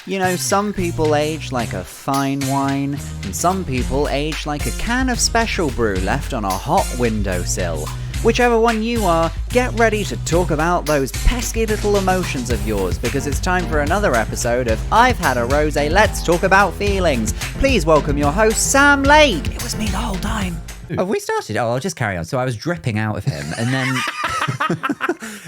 You know, some people age like a fine wine, and some people age like a can of special brew left on a hot windowsill. Whichever one you are, get ready to talk about those pesky little emotions of yours, because it's time for another episode of I've Had a Rosé, Let's Talk About Feelings. Please welcome your host, Sam Lake. It was me the whole time. Have we started? Oh, I'll just carry on. So I was dripping out of him, and then...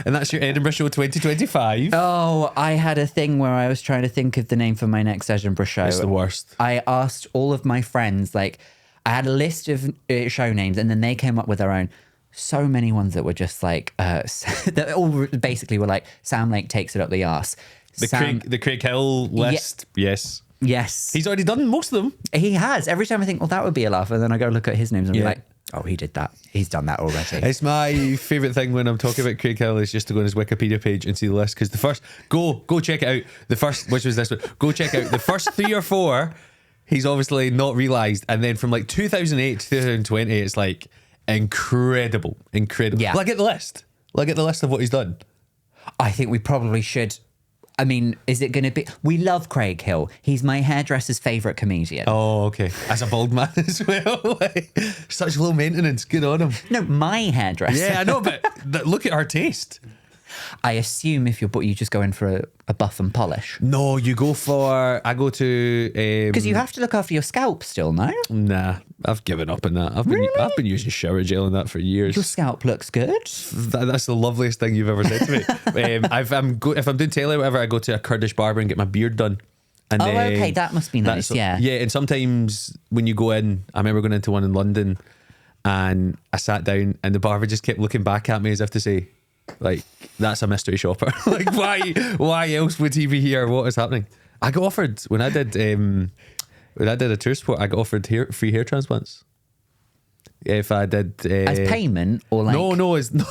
And that's your Edinburgh show 2025. Oh, I had a thing where I was trying to think of the name for my next Edinburgh show. It's the worst. I asked all of my friends, like, I had a list of show names, and then they came up with their own. So many ones that were just like, that all basically were like, Sam Lake takes it up the arse. The Craig Hill list, yes. Yes. He's already done most of them. He has. Every time I think, well, that would be a laugh, and then I go look at his names and be like, oh, he did that. He's done that already. It's my favourite thing when I'm talking about Craig Hill is just to go on his Wikipedia page and see the list, because the first, go check it out. The first, which was this one, go check out the first 3 or 4, he's obviously not realised, and then from like 2008 to 2020, it's like incredible. Yeah. Look at the list. Look at the list of what he's done. I think we probably should. I mean, is it going to be... We love Craig Hill. He's my hairdresser's favourite comedian. Oh, okay. As a bald man as well. Like, such low maintenance. Good on him. No, my hairdresser. Yeah, I know, but look at our taste. I assume if you just go in for a buff and polish. No, I go to... Because you have to look after your scalp still, no? Nah, I've given up on that. I've been using shower gel and that for years. Your scalp looks good. That's the loveliest thing you've ever said to me. If I'm doing telly or whatever, I go to a Kurdish barber and get my beard done. And okay, that must be nice, yeah. Yeah, and sometimes when you go in, I remember going into one in London and I sat down and the barber just kept looking back at me as if to say, like, that's a mystery shopper. Like, why else would he be here? What is happening? I got offered when I did a tour sport. I got offered free hair transplants. If I did as payment or like no, it's not.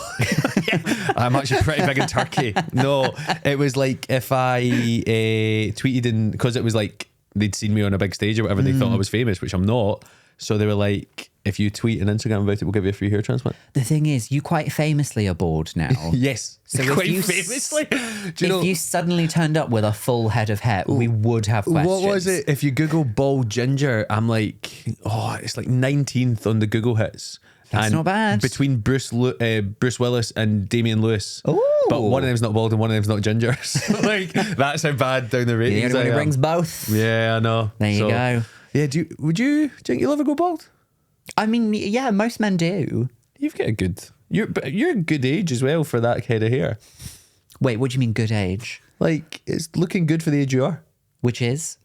I'm actually pretty big in Turkey. No, it was like if I tweeted in, because it was like they'd seen me on a big stage or whatever, they thought I was famous, which I'm not. So they were like, if you tweet on Instagram about it, we'll give you a free hair transplant. The thing is, you quite famously are bald now. Yes. So quite famously. If you suddenly turned up with a full head of hair, we would have questions. What was it? If you Google bald ginger, I'm like, it's like 19th on the Google hits. That's not bad. Between Bruce Willis and Damian Lewis. Oh. But one of them's not bald and one of them's not ginger. So like, that's how bad down the ratings The only one who brings both. Yeah, I know. There you go. Yeah, do you think you'll ever go bald? I mean, yeah, most men do. You've got you're a good age as well for that head of hair. Wait, what do you mean good age? Like, it's looking good for the age you are. Which is?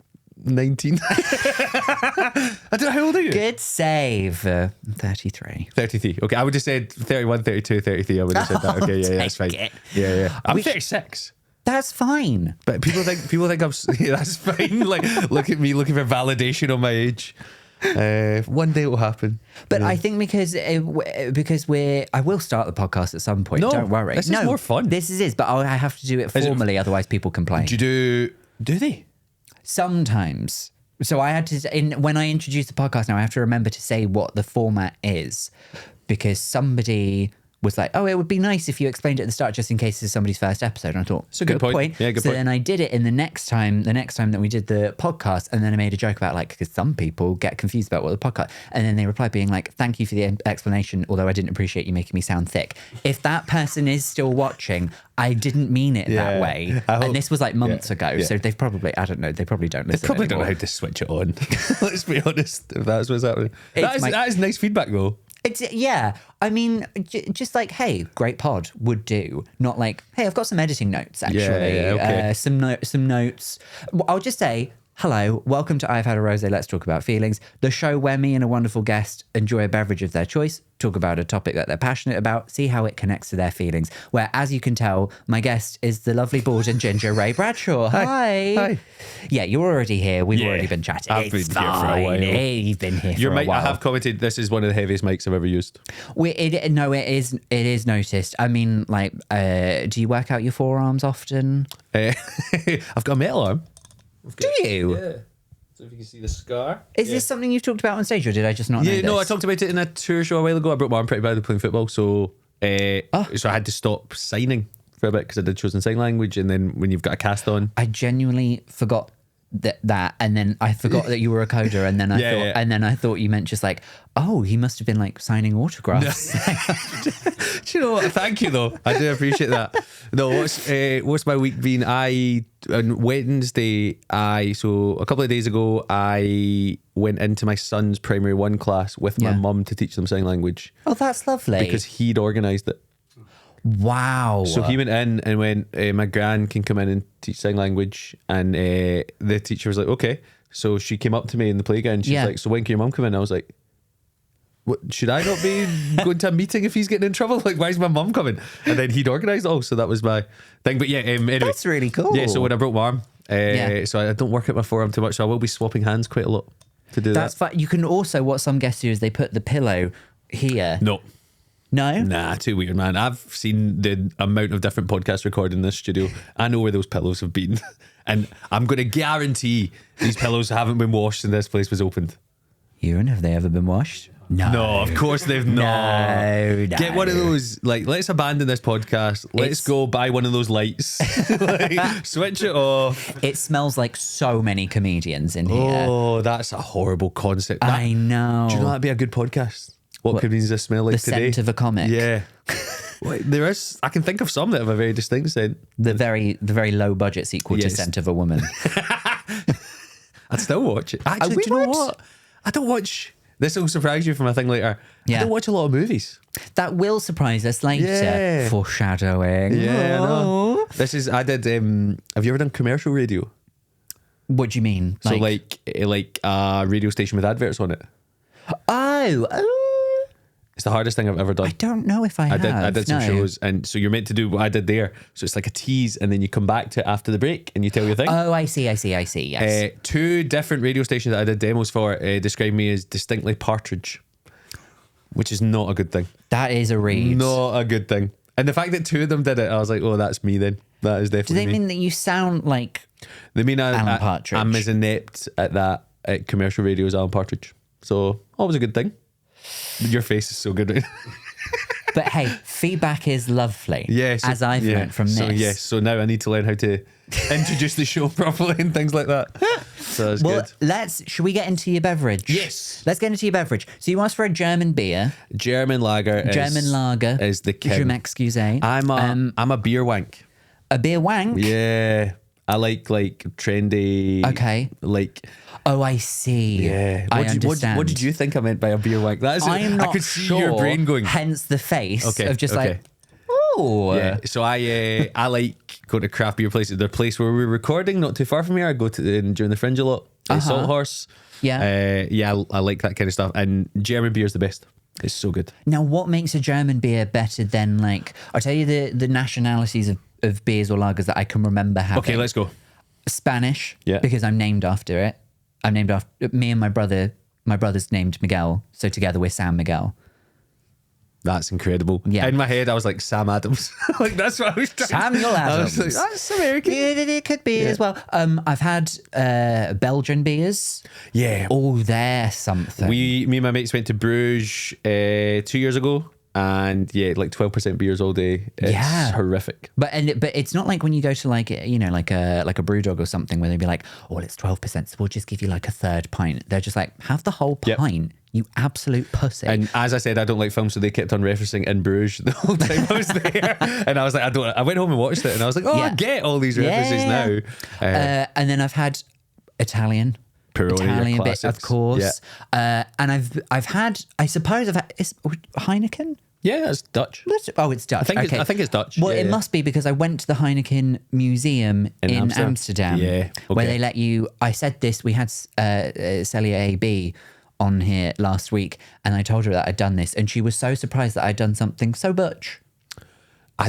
19. I don't know, how old are you? Good save. 33. 33. Okay, I would have said 31, 32, 33. I would have said that. Okay, yeah, that's fine. Yeah. I'm 36. That's fine. But people think I'm... Yeah, that's fine. Like, look at me looking for validation on my age. One day it will happen. But I think because I will start the podcast at some point. No, don't worry. This is more fun. This is, but I have to do it formally, otherwise people complain. Do they? Sometimes. So I had to, when I introduce the podcast now, I have to remember to say what the format is, because somebody was like, oh, it would be nice if you explained it at the start just in case this is somebody's first episode. And I thought, it's a good point. Yeah, good so point. Then I did it in the next time that we did the podcast, and then I made a joke about, like, because some people get confused about what the podcast, and then they replied being like, thank you for the explanation, although I didn't appreciate you making me sound thick. If that person is still watching, I didn't mean it that way. And this was like months ago, so they've probably, I don't know, they probably don't listen They probably anymore. don't know how to switch it on. Let's be honest, if that's what's happening. That is nice feedback though. Yeah, I mean, just like, hey, great pod would do. Not like, hey, I've got some editing notes, actually. Yeah, okay. Some notes. I'll just say, hello, welcome to I've Had a Rosé, Let's Talk About Feelings, the show where me and a wonderful guest enjoy a beverage of their choice, talk about a topic that they're passionate about, see how it connects to their feelings. Where, as you can tell, my guest is the lovely bald and ginger Ray Bradshaw. Hi. Yeah, you're already here. We've already been chatting. I've been here for a while. Hey, you've been here for a while. I have commented, this is one of the heaviest mics I've ever used. It is noticed. I mean, like, do you work out your forearms often? I've got a metal arm. Do you? Yeah. So if you can see the scar. Is this something you've talked about on stage, or did I just not know this? No, I talked about it in a tour show a while ago. I broke my arm pretty badly playing football, so so I had to stop signing for a bit because I did chosen sign language, and then when you've got a cast on. I genuinely forgot that, and then I forgot that you were a coder, and then I thought you meant just like, oh, he must have been like signing autographs. Do you know what? Thank you though. I do appreciate that. No, what's my week been? On Wednesday, so a couple of days ago, I went into my son's primary 1 class with my mum to teach them sign language. Oh, that's lovely. Because he'd organised it. Wow. So he went in and went, my gran can come in and teach sign language. And the teacher was like, okay. So she came up to me in the playground. She's like, so when can your mum come in? I was like, what, should I not be going to a meeting if he's getting in trouble? Like, why is my mum coming? And then he'd organised it all. So that was my thing. But yeah, anyway. That's really cool. Yeah, so when I broke my arm, so I don't work at my forearm too much. So I will be swapping hands quite a lot to do that. That's fine. You can also, what some guests do is they put the pillow here. No. No? Nah, too weird, man. I've seen the amount of different podcasts recorded in this studio. I know where those pillows have been. And I'm going to guarantee these pillows haven't been washed since this place was opened. Ewan, have they ever been washed? No, of course they've not. No. Get one of those, like, let's abandon this podcast. Let's go buy one of those lights. Like, switch it off. It smells like so many comedians in here. Oh, that's a horrible concept. I know. Do you know that'd be a good podcast? What comedians does smell like the today? scent of a comic. Yeah. There is, I can think of some that have a very distinct scent. The very low budget sequel to Scent of a Woman. I'd still watch it. Actually, We do you know would. what? I don't watch. This will surprise you for my thing later. Yeah. I don't watch a lot of movies. That will surprise us later. Yeah. Foreshadowing. Yeah, I know. Oh. I did. Have you ever done commercial radio? What do you mean? So like a radio station with adverts on it. Oh. It's the hardest thing I've ever done. I don't know if I have. I did some no. shows, and so you're meant to do what I did there. So it's like a tease, and then you come back to it after the break, and you tell your thing. Oh, I see. Yes. 2 different radio stations that I did demos for described me as distinctly partridge, which is not a good thing. That is a read. Not a good thing. And the fact that 2 of them did it, I was like, oh, that's me then. That is Do definitely they me. mean that you sound like They mean Alan Partridge? I'm as inept at commercial radio as Alan Partridge. So always a good thing. Your face is so good right now. But hey, feedback is lovely. Yeah, so, as I've learned from this. So now I need to learn how to introduce the show properly and things like that. So that's good. Should we get into your beverage? Yes. Let's get into your beverage. So you asked for a German beer. German lager is the king. Je m'excuse. I'm a beer wank. A beer wank? Yeah. I like trendy. Okay. Like. Oh, I see. Yeah. I understand. What did you think I meant by a beer wank? That is. I'm not I could see sure, your brain going. Hence the face of just okay. like, oh. Yeah. So I like going to craft beer places. The place where we're recording, not too far from here. I go to during the Fringe a lot. Salt Horse. Yeah. I like that kind of stuff. And German beer is the best. It's so good. Now, what makes a German beer better than like? I'll tell you the nationalities of beers or lagers that I can remember having. Okay, let's go. Spanish. Yeah. Because I'm named after it. I'm named after me and my brother. My brother's named Miguel, so together we're San Miguel. That's incredible. Yeah. In my head, I was like Sam Adams. Like that's what I was trying. Samuel Adams. I was like, that's American. Yeah, it could be as well. I've had Belgian beers. Yeah. Oh, they're something. Me and my mates went to Bruges 2 years ago. And yeah, like 12% beers all day. It's horrific. But it's not like when you go to like a brew dog or something where they'd be like, oh, well, it's 12%, so we'll just give you like a third pint. They're just like, have the whole pint, you absolute pussy. And as I said, I don't like film, so they kept on referencing in Bruges the whole time I was there. And I was like, I went home and watched it, and I was like, oh, I get all these references now. And then I've had Italian bit, of course. Yeah. And I've had, I suppose I've had Heineken. Yeah, it's Dutch. It's Dutch. I think it's Dutch. Well, it must be because I went to the Heineken Museum in Amsterdam. Yeah. Okay. Where they let you. I said this. We had Celia AB on here last week, and I told her that I'd done this, and she was so surprised that I'd done something so butch.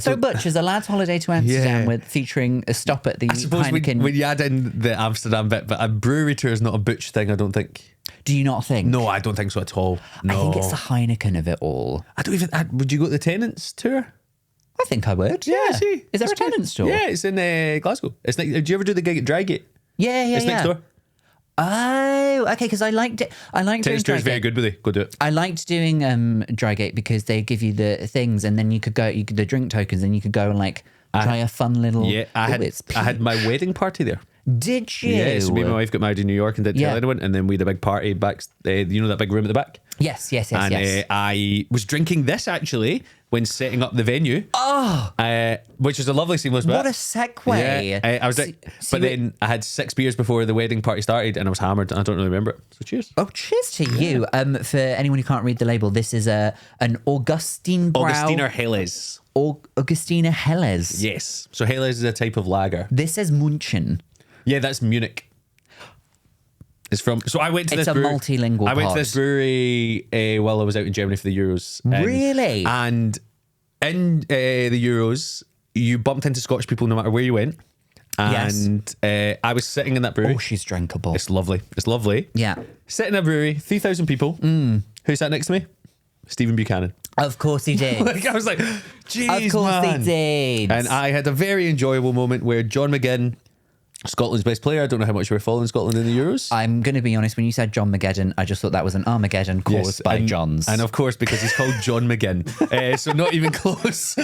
So Butch is a lad's holiday to Amsterdam with featuring a stop at the Heineken. When you add in the Amsterdam bit, but a brewery tour is not a Butch thing, I don't think. Do you not think? No, I don't think so at all. No. I think it's the Heineken of it all. I don't even. Would you go to the Tenants tour? I think I would. Yeah. See, is there a Tenants store? Yeah, it's in Glasgow. It's like, did you ever do the gig at Drygate? Yeah. It's next door. Oh, okay. Because I liked it. I liked doing Tenants is very good with it. Go do it. I liked doing Drygate because they give you the things, and then you could go, the drink tokens, and you could go and like try a fun little. Yeah, I had my wedding party there. Did you? Yeah, so me and my wife got married in New York and didn't tell Yeah. anyone, and then we had a big party back, you know that big room at the back? Yes. And I was drinking this actually when setting up the venue. Which was a lovely seamless bit. What a segue. Yeah, I was but then I had 6 beers before the wedding party started and I was hammered and I don't really remember it. So cheers. Oh, cheers to you. For anyone who can't read the label, this is an Augustine Brau. Augustiner Helles. Augustina Helles. Yes. So Helles is a type of lager. This says Munchen. Yeah, that's Munich. It's from. So I went to It's this a brewery. multilingual I went pod. to this brewery while I was out in Germany for the Euros. Really? And in the Euros, you bumped into Scottish people no matter where you went. And I was sitting in that brewery. Oh, she's drinkable. It's lovely. It's lovely. Yeah. Sitting in a brewery, 3,000 people. Who sat next to me? Stephen Buchanan. Of course he did. Like, I was like, jeez, Of course man. he did. And I had a very enjoyable moment where John McGinn, Scotland's best player. I don't know how much you were following Scotland in the Euros. I'm going to be honest, when you said John McGeddon, I just thought that was an Armageddon caused by Johns. And of course, because he's called John McGinn. So not even close.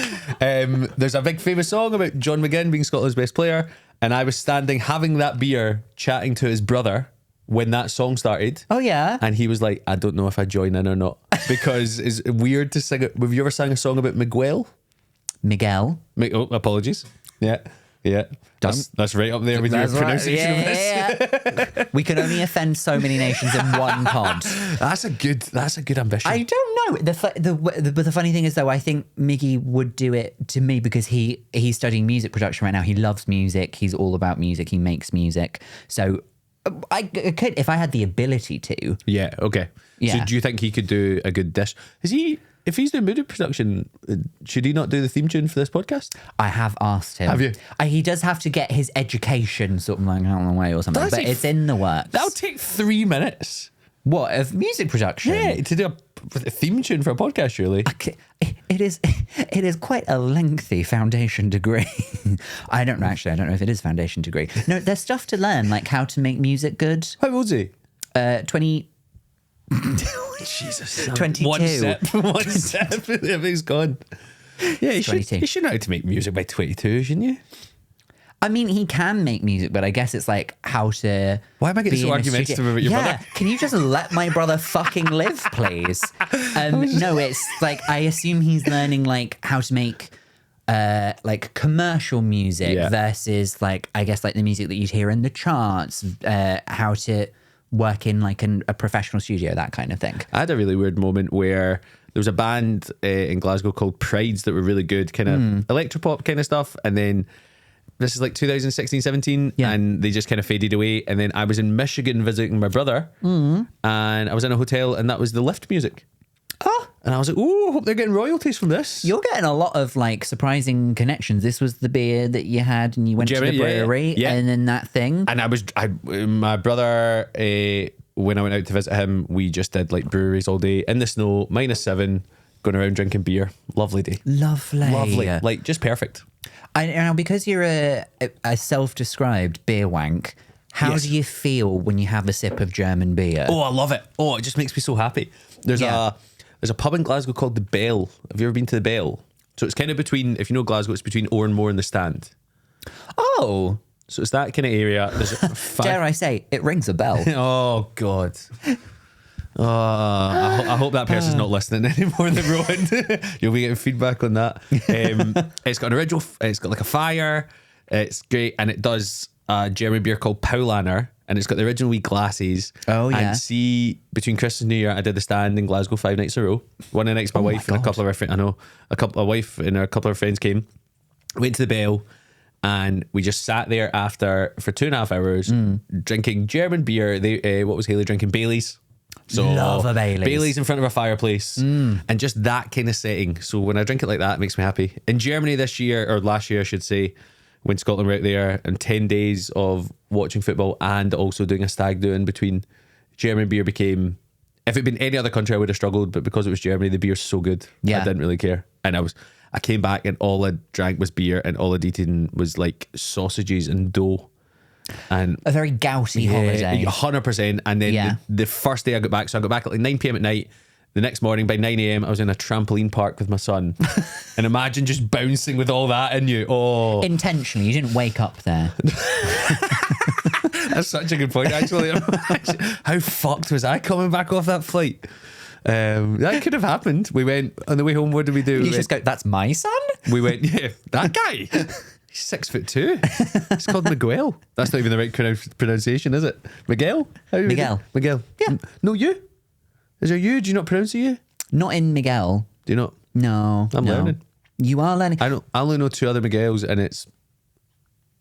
There's a big famous song about John McGinn being Scotland's best player. And I was standing having that beer, chatting to his brother when that song started. Oh, yeah? And he was like, I don't know if I join in or not. Because it's weird to sing it. Have you ever sang a song about Miguel? Miguel. Oh, apologies. Yeah. That's right up there with your That's right. pronunciation of this. Yeah. We can only offend so many nations in one pod. That's a good ambition. I don't know. But the funny thing is, though, I think Miggy would do it to me because he's studying music production right now. He loves music. He's all about music. He makes music. So I could, if I had the ability to. Yeah, okay. Yeah. So do you think he could do a good dish? If he's doing music production, should he not do the theme tune for this podcast? I have asked him. Have you? He does have to get his education sort of like out of the way or something, but it's in the works. That'll take 3 minutes. What, of music production? Yeah, to do a theme tune for a podcast, surely. It is quite a lengthy foundation degree. I don't know if it is foundation degree. No, there's stuff to learn, like how to make music good. How old's he? 20. Jesus. 22. One sip. He's gone. Yeah, you should know how to make music by 22, shouldn't you? I mean, he can make music, but I guess it's like how to. Why am I getting be so in a argumentative studio. about your brother? Can you just let my brother fucking live, please? No, it's like I assume he's learning like how to make like commercial music versus like I guess like the music that you'd hear in the charts. How to work in like a professional studio, that kind of thing. I had a really weird moment where there was a band in Glasgow called Prides that were really good, kind of electropop kind of stuff, and then this is like 2016, 17, and they just kind of faded away. And then I was in Michigan visiting my brother, and I was in a hotel, and that was the lift music. Oh, and I was like, "Oh, I hope they're getting royalties from this." You're getting a lot of like surprising connections. This was the beer that you had, and you went to the brewery, and then that thing. And my brother, when I went out to visit him, we just did like breweries all day in the snow, -7, going around drinking beer. Lovely day. Lovely. Like just perfect. Now, because you're a self-described beer wank, how do you feel when you have a sip of German beer? Oh, I love it. Oh, it just makes me so happy. There's a pub in Glasgow called the Bell. Have you ever been to the Bell? So it's kind of between, if you know Glasgow, it's between Oranmore and the Stand. Oh. So it's that kind of area. There's Dare I say, it rings a bell. Oh, God. I hope that person's not listening anymore in the road. You'll be getting feedback on that. It's got an original, it's got like a fire. It's great. And it does a German beer called Paulaner. And it's got the original wee glasses. Oh, yeah. And see, between Christmas and New Year, I did the Stand in Glasgow 5 nights in a row. One of the nights, my wife and a couple of our friends, a wife and a couple of friends came, went to the Bell, and we just sat there after for 2.5 hours drinking German beer. What was Haley drinking? Baileys. So love a Baileys. Baileys in front of a fireplace, and just that kind of setting. So when I drink it like that, it makes me happy. In Germany this year, or last year, I should say, when Scotland were out there, and 10 days of watching football and also doing a stag do in between, German beer became. If it'd been any other country, I would have struggled, but because it was Germany, the beer's so good, I didn't really care. And I came back and all I drank was beer, and all I'd eaten was like sausages and dough. And a very gouty holiday. 100%. And then the first day I got back, so I got back at like 9 p.m. at night. The next morning by 9 a.m. I was in a trampoline park with my son. And imagine just bouncing with all that in you. Oh. Intentionally, you didn't wake up there. That's such a good point, actually. How fucked was I coming back off that flight? That could have happened. We went on the way home. What did we do? You just go, that's my son? We went, yeah, that guy. He's 6'2". It's called Miguel. That's not even the right pronunciation, is it? Miguel? Miguel. Miguel. Yeah. No, you? Is there you? Do you not pronounce it you? Not in Miguel. Do you not? No. I'm learning. You are learning. I only know 2 other Miguels, and it's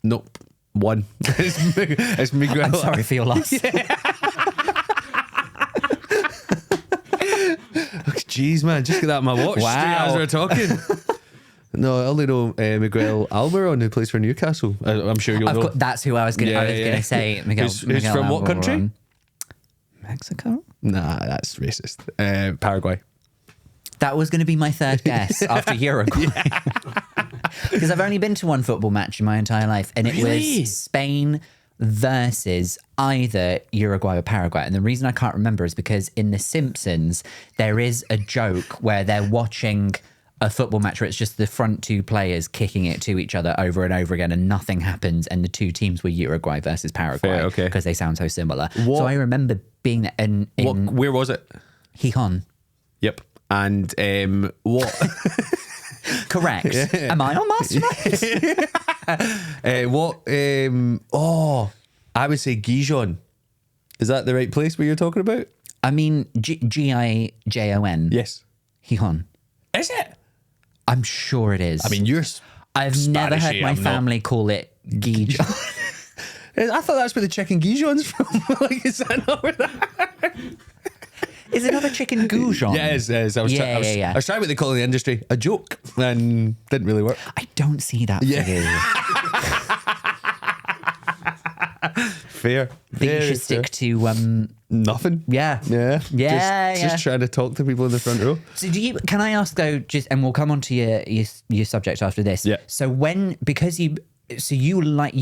nope, one. It's Miguel. I'm sorry for your loss. Jeez, man, just get that on my watch Wow. straight as we were talking. No, I only know Miguel Almiron, who plays for Newcastle. I'm sure you'll know. That's who I was going to say. Miguel. Who's Miguel from what Almiron. country? Mexico? Nah, that's racist. Paraguay. That was going to be my third guess after Uruguay. Because I've only been to one football match in my entire life, and it Really? was Spain versus either Uruguay or Paraguay. And the reason I can't remember is because in The Simpsons, there is a joke where they're watching a football match where it's just the front 2 players kicking it to each other over and over again, and nothing happens, and the 2 teams were Uruguay versus Paraguay. Fair, okay. Because they sound so similar. What- So I remember being there in Where was it? Gijón. Yep. And what? Correct. Am I on Mastermind? I would say Gijon. Is that the right place where you're talking about? I mean, Gijon. Yes. Gijón. Is it? I'm sure it is. I mean, you're. I've never heard Spanishy, my I'm not. family call it Gijon. I thought that's where the chicken Gijon's from. Like, is that not where that? Is another chicken goujon? Yeah, it is. I was trying what they call in the industry a joke, and didn't really work. I don't see that for you. Fair. I think you should stick to nothing. Yeah. Yeah. Yeah, Just trying to talk to people in the front row. So can I ask though, just, and we'll come on to your subject after this. Yeah. So you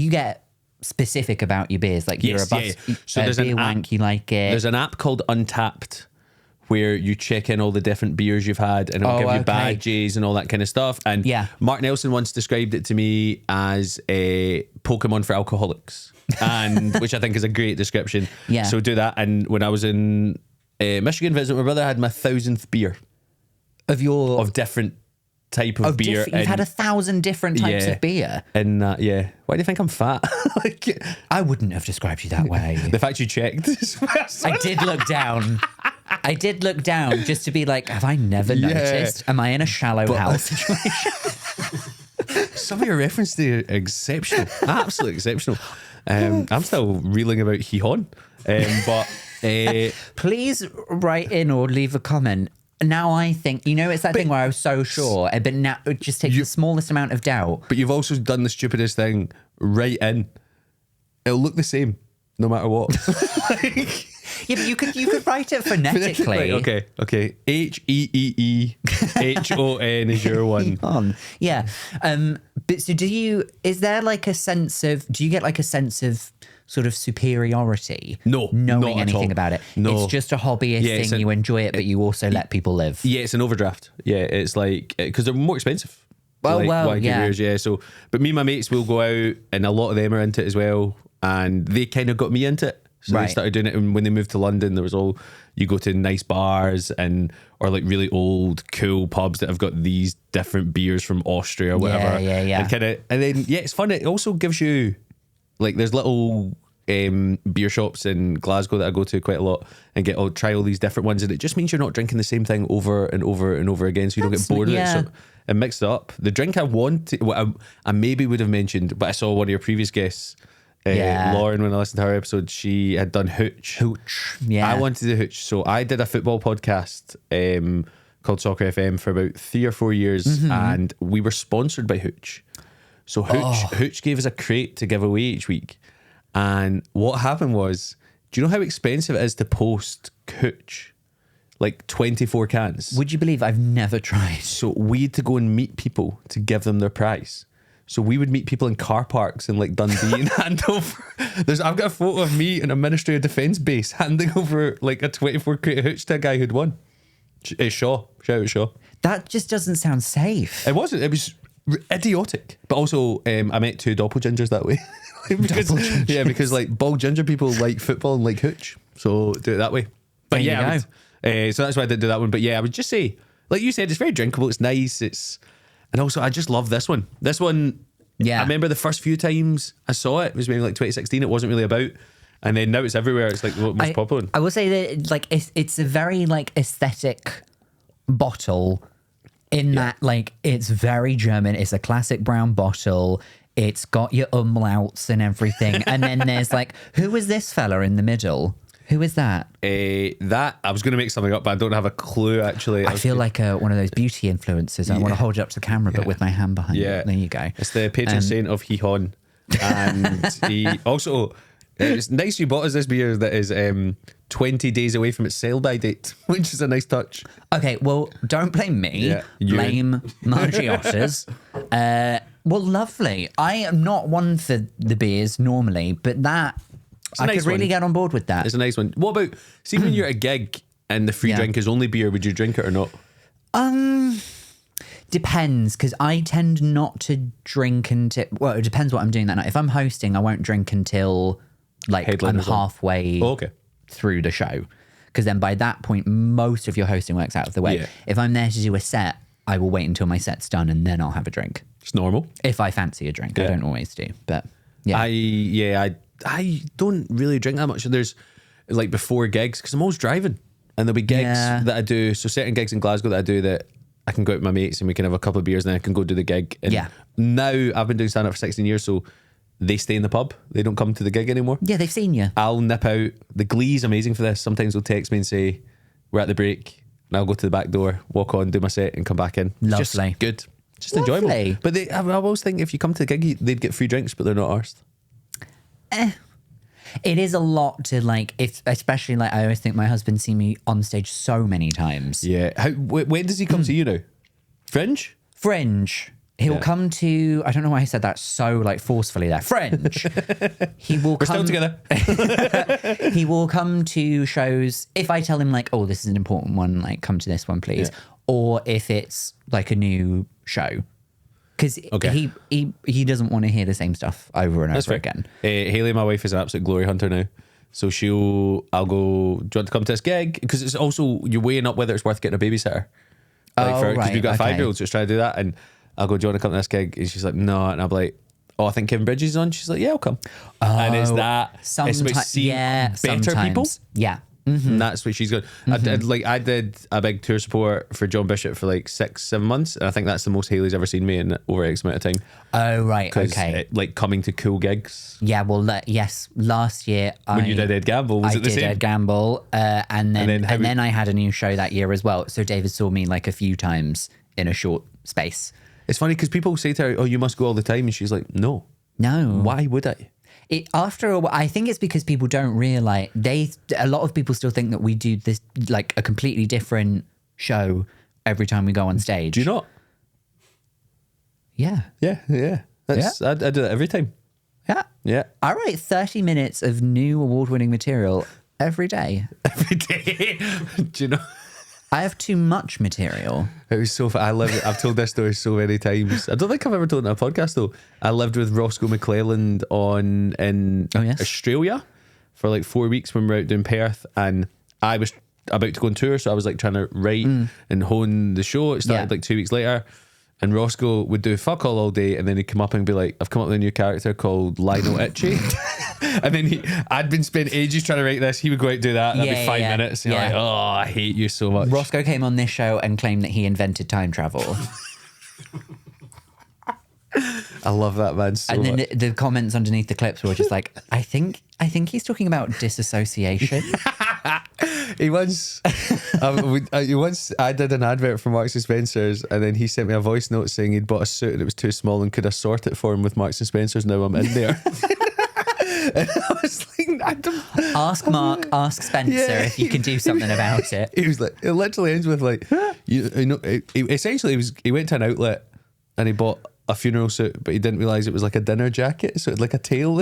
get specific about your beers, like you're a bus, So there's beer an wank, app, you like it. There's an app called Untapped where you check in all the different beers you've had, and it'll give you badges and all that kind of stuff. And Mark Nelson once described it to me as a Pokemon for alcoholics, and which I think is a great description. Yeah. So do that. And when I was in Michigan visiting my brother, I had my 1,000th beer of different type of beer. You've had 1,000 different types of beer. And why do you think I'm fat? Like, I wouldn't have described you that way. the fact you checked. I did look down. I did look down just to be like, have I never noticed? Am I in a shallow house situation? Some of your references there are exceptional. Absolutely exceptional. I'm still reeling about Gijón. But please write in or leave a comment. Now I think, it's that thing where I was so sure, but now it just takes the smallest amount of doubt. But you've also done the stupidest thing. Write in. It'll look the same no matter what. Yeah, but you could write it phonetically. Okay. Heeehon is your one. Yeah. But so do you get like a sense of sort of superiority? No, knowing not at anything all. about it. No. It's just a hobbyist thing. You enjoy it, but you also let people live. Yeah, it's an overdraft. Yeah, it's like, because they're more expensive. Well, yeah. Beers, yeah. So, but me and my mates will go out, and a lot of them are into it as well, and they kind of got me into it. So they started doing it, and when they moved to London, there was you go to nice bars or like really old cool pubs that have got these different beers from Austria or whatever. Yeah. And then it's fun. It also gives you, like, there's little beer shops in Glasgow that I go to quite a lot and try all these different ones, and it just means you're not drinking the same thing over and over and over again, so you don't get bored of it. So it mixed it up. The drink I wanted, I maybe would have mentioned, but I saw one of your previous guests, Lauren, when I listened to her episode, she had done Hooch. Yeah. I wanted the Hooch, so I did a football podcast called Soccer FM for about 3 or 4 years, and we were sponsored by Hooch. So Hooch gave us a crate to give away each week. And what happened was, do you know how expensive it is to post Hooch? Like 24 cans. Would you believe I've never tried? So we had to go and meet people to give them their prize. So we would meet people in car parks in like Dundee and hand over. I've got a photo of me in a Ministry of Defence base handing over like a 24 crate of Hooch to a guy who'd won. Shaw. Shout out Shaw. That just doesn't sound safe. It wasn't. It was idiotic. But also, I met two doppelgangers that way. because like bald ginger people like football and like hooch, so do it that way. But There you go. So that's why I did do that one. But yeah, I would just say, like you said, it's very drinkable. It's nice. And also I just love this one. This one, Yeah. I remember the first few times I saw it was maybe like 2016. It wasn't really about, and then now it's everywhere. It's like the most popular one. I will say that like it's a very like aesthetic bottle in that like it's very German. It's a classic brown bottle. It's got your umlauts and everything. And then there's like, who is this fella in the middle? Who is that? That I was going to make something up, but I don't have a clue actually. I feel like one of those beauty influencers. I want to hold it up to the camera, but with my hand behind it. There you go. It's the patron saint of Hihon. And he also, it's nice you bought us this beer that is 20 days away from its sale-by date, which is a nice touch. Okay, well, don't blame me. Yeah, blame Margie Otters. Well, lovely. I am not one for the beers normally, but that I nice could really one. get on board with that. It's a nice one. What about, see when you're at a gig and the free drink is only beer, would you drink it or not? Depends, because I tend not to drink until, well, it depends what I'm doing that night. If I'm hosting, I won't drink until like I'm Headliner's on. halfway through the show. Because then by that point, most of your hosting work's out of the way. Yeah. If I'm there to do a set, I will wait until my set's done and then I'll have a drink. It's normal. If I fancy a drink. I don't always do, but yeah. I don't really drink that much. There's like before gigs, because I'm always driving, and there'll be gigs that I do. So certain gigs in Glasgow that I do that I can go out with my mates and we can have a couple of beers and then I can go do the gig. And now I've been doing stand up for 16 years, so they stay in the pub. They don't come to the gig anymore. Yeah, they've seen you. I'll nip out. The Glee's amazing for this. Sometimes they'll text me and say, we're at the break. And I'll go to the back door, walk on, do my set and come back in. Lovely. Just good. Just Lovely. enjoyable. But I always think if you come to the gig, they'd get free drinks, but they're not arsed. It is a lot to like, if especially like I always think my husband's seen me on stage so many times. Yeah. When does he come to you now? Fringe? He'll come to, I don't know why I said that so like forcefully there. Fringe. He will We're come. still together. He will come to shows if I tell him like, oh, this is an important one, like come to this one, please. Yeah. Or if it's like a new show. Because he doesn't want to hear the same stuff over and over again. Hayley, my wife, is an absolute glory hunter now. So I'll go, do you want to come to this gig? Because it's also, you're weighing up whether it's worth getting a babysitter. Because you've got a 5-year-old, so it's trying to do that. And I'll go, do you want to come to this gig? And she's like, no. And I'll be like, oh, I think Kevin Bridges is on. She's like, yeah, I'll come. And it's that. It's about seeing better people. Yeah. Mm-hmm. And that's what she's got. Mm-hmm. I did a big tour support for John Bishop for like 6-7 months, and I think that's the most Hayley's ever seen me in over X amount of time. Oh right, okay. Like coming to cool gigs. Yeah, well, yes. Last year, when you did Ed Gamble, was it the same? I did Ed Gamble, and then I had a new show that year as well. So David saw me like a few times in a short space. It's funny because people say to her, "Oh, you must go all the time," and she's like, "No, Why would I?" After a while, I think it's because people don't realize a lot of people still think that we do this like a completely different show every time we go on stage. Do you not? Yeah. I do that every time. Yeah. I write 30 minutes of new award-winning material every day. Every day. Do you know? I have too much material. It was so fun. I've told this story so many times. I don't think I've ever told it on a podcast though. I lived with Roscoe McClelland in Australia for like 4 weeks when we were out doing Perth, and I was about to go on tour, so I was like trying to write and hone the show. It started like 2 weeks later, and Roscoe would do fuck all day, and then he'd come up and be like, I've come up with a new character called Lionel Itchy. And then I'd been spending ages trying to write this. He would go out and do that. That'd be 5 minutes. And you're like, oh, I hate you so much. Roscoe came on this show and claimed that he invented time travel. I love that man so much. And then the comments underneath the clips were just like, I think he's talking about disassociation. He once, I did an advert for Marks and Spencer's, and then he sent me a voice note saying he'd bought a suit and it was too small and could I sort it for him with Marks and Spencer's. Now I'm in there. And I was like, ask Mark, ask Spencer if you can do something about it. He was like, it literally ends with like, essentially he went to an outlet and he bought a funeral suit, but he didn't realise it was like a dinner jacket, so it had like a tail.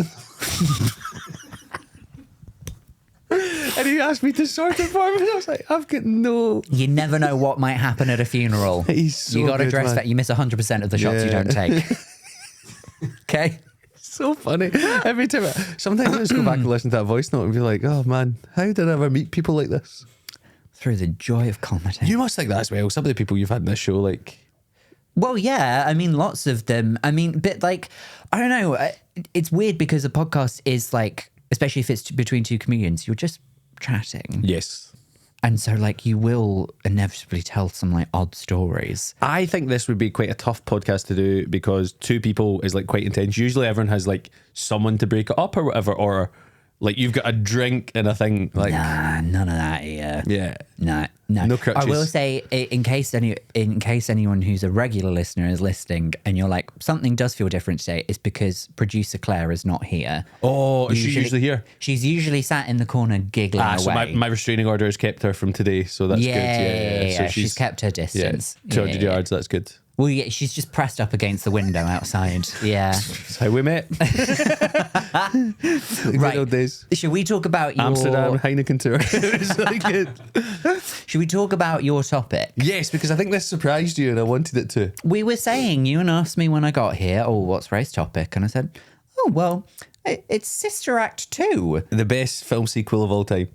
And And he asked me to sort it for him. And I was like, I've got no. You never know what might happen at a funeral. He's so you got to good, dress man. that. You miss 100% of the shots you don't take. Okay. So funny. Every time. Sometimes I just go back and listen to that voice note and be like, oh man, how did I ever meet people like this? Through the joy of comedy. You must think that as well. Some of the people you've had in this show, like. Well, yeah. I mean, lots of them. I mean, but like, I don't know. It's weird because a podcast is like, especially if it's between two comedians, you're just chatting. Yes. And so, like, you will inevitably tell some, like, odd stories. I think this would be quite a tough podcast to do because two people is, like, quite intense. Usually everyone has, like, someone to break it up or whatever, or, like, you've got a drink and a thing, like... Nah, none of that here. Yeah. No. No crutches. I will say, in case anyone who's a regular listener is listening and you're like, something does feel different today, it's because producer Claire is not here. Oh, is she usually here? She's usually sat in the corner giggling away. So my restraining order has kept her from today, so that's good. Yeah. So she's kept her distance. 200 yards, that's good. Well, yeah, she's just pressed up against the window outside. Yeah. That's how we met. Right. Old days. Should we talk about your... Amsterdam Heineken tour. It was really good. Should we talk about your topic? Yes, because I think this surprised you and I wanted it to. We were saying, you asked me when I got here, what's Ray's topic? And I said, well, it's Sister Act 2. The best film sequel of all time.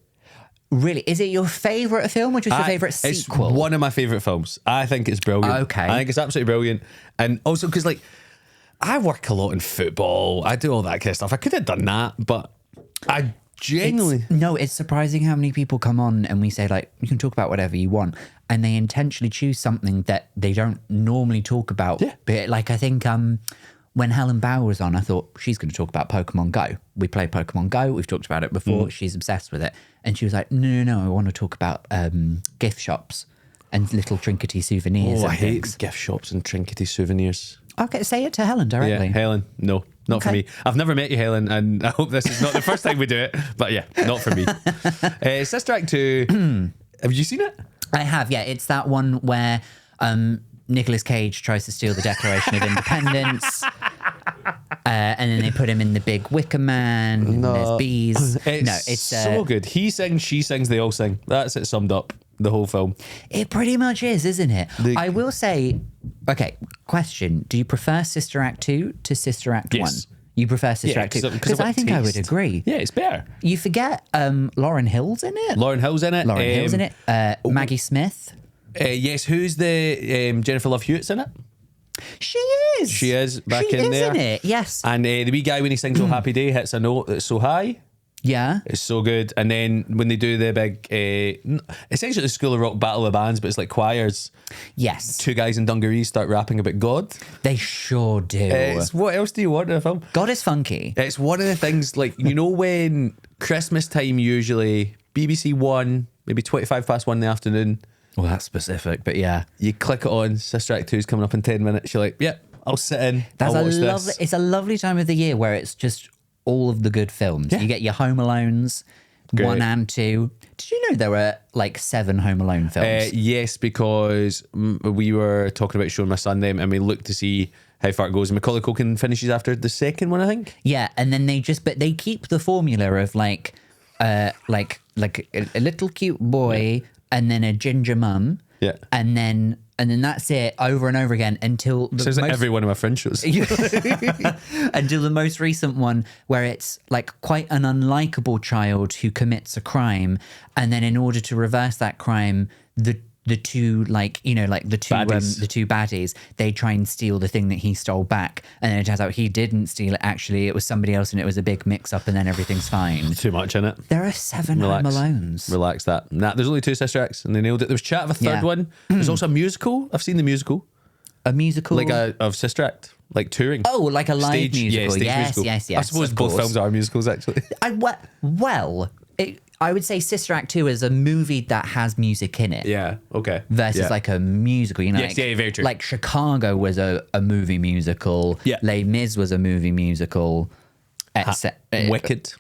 Really? Is it your favourite film or just your favourite sequel? It's one of my favourite films. I think it's brilliant. Okay. I think it's absolutely brilliant. And also because, like, I work a lot in football. I do all that kind of stuff. I could have done that, but I genuinely... It's surprising how many people come on and we say, like, you can talk about whatever you want. And they intentionally choose something that they don't normally talk about. Yeah. But, like, I think... when Helen Bauer was on, I thought she's going to talk about Pokemon Go. We play Pokemon Go. We've talked about it before. She's obsessed with it. And she was like, no, I want to talk about gift shops and little trinkety souvenirs. I hate things. gift shops and trinkety souvenirs. Okay, say it to Helen directly. Yeah, Helen, no, not for me. I've never met you, Helen, and I hope this is not the first time we do it. But yeah, not for me. Sister Act 2, have you seen it? I have, yeah. It's that one where Nicolas Cage tries to steal the Declaration of Independence. And then they put him in the big wicker man. And there's bees. It's so good. He sings, she sings, they all sing. That's it summed up, the whole film. It pretty much is, isn't it? I will say, okay, question. Do you prefer Sister Act 2 to Sister Act 1? You prefer Sister Act 2? Because I think I would agree. Yeah, it's better. You forget Lauryn Hill's in it. Lauryn Hill's in it. Maggie Smith. Yes, who's the Jennifer Love Hewitt's in it? She is. She is back in there. Isn't it? Yes. And the wee guy, when he sings Oh Happy Day, hits a note that's so high. Yeah. It's so good. And then when they do the big, essentially the School of Rock Battle of Bands, but it's like choirs. Yes. Two guys in dungarees start rapping about God. They sure do. What else do you want in a film? God is funky. It's one of the things, like, when Christmas time usually, BBC One, maybe 1:25 in the afternoon. Well, that's specific, but yeah. You click it on, Sister Act 2 is coming up in 10 minutes. You're like, yep, I'll sit in. That's I'll watch lovely. this. It's a lovely time of the year where it's just all of the good films. Yeah. You get your Home Alones, Great. 1 and 2. Did you know there were like 7 Home Alone films? Yes, because we were talking about showing my son them and we looked to see how far it goes. And Macaulay Culkin finishes after the second one, I think. Yeah, and then but they keep the formula of like a little cute boy and then a ginger mum. Yeah. And then that's it over and over again until Sounds like every one of my friends shows. Until the most recent one where it's like quite an unlikable child who commits a crime, and then in order to reverse that crime, the two the two baddies, they try and steal the thing that he stole back, and then it turns out he didn't steal it. Actually, it was somebody else, and it was a big mix-up, and then everything's fine. Too much in it. There are 7 Home Alones. Relax that. Nah, there's only 2 Sister Acts, and they nailed it. There was chat of a third one. There's also a musical. I've seen the musical. A musical, like of Sister Act, like touring. Oh, like a live stage musical. Stage yes, musical. yes. I suppose both films are musicals, actually. I would say Sister Act 2 is a movie that has music in it. Yeah, okay. Versus like a musical, Yes, very true. Like Chicago was a movie musical. Yeah. Les Mis was a movie musical. Wicked.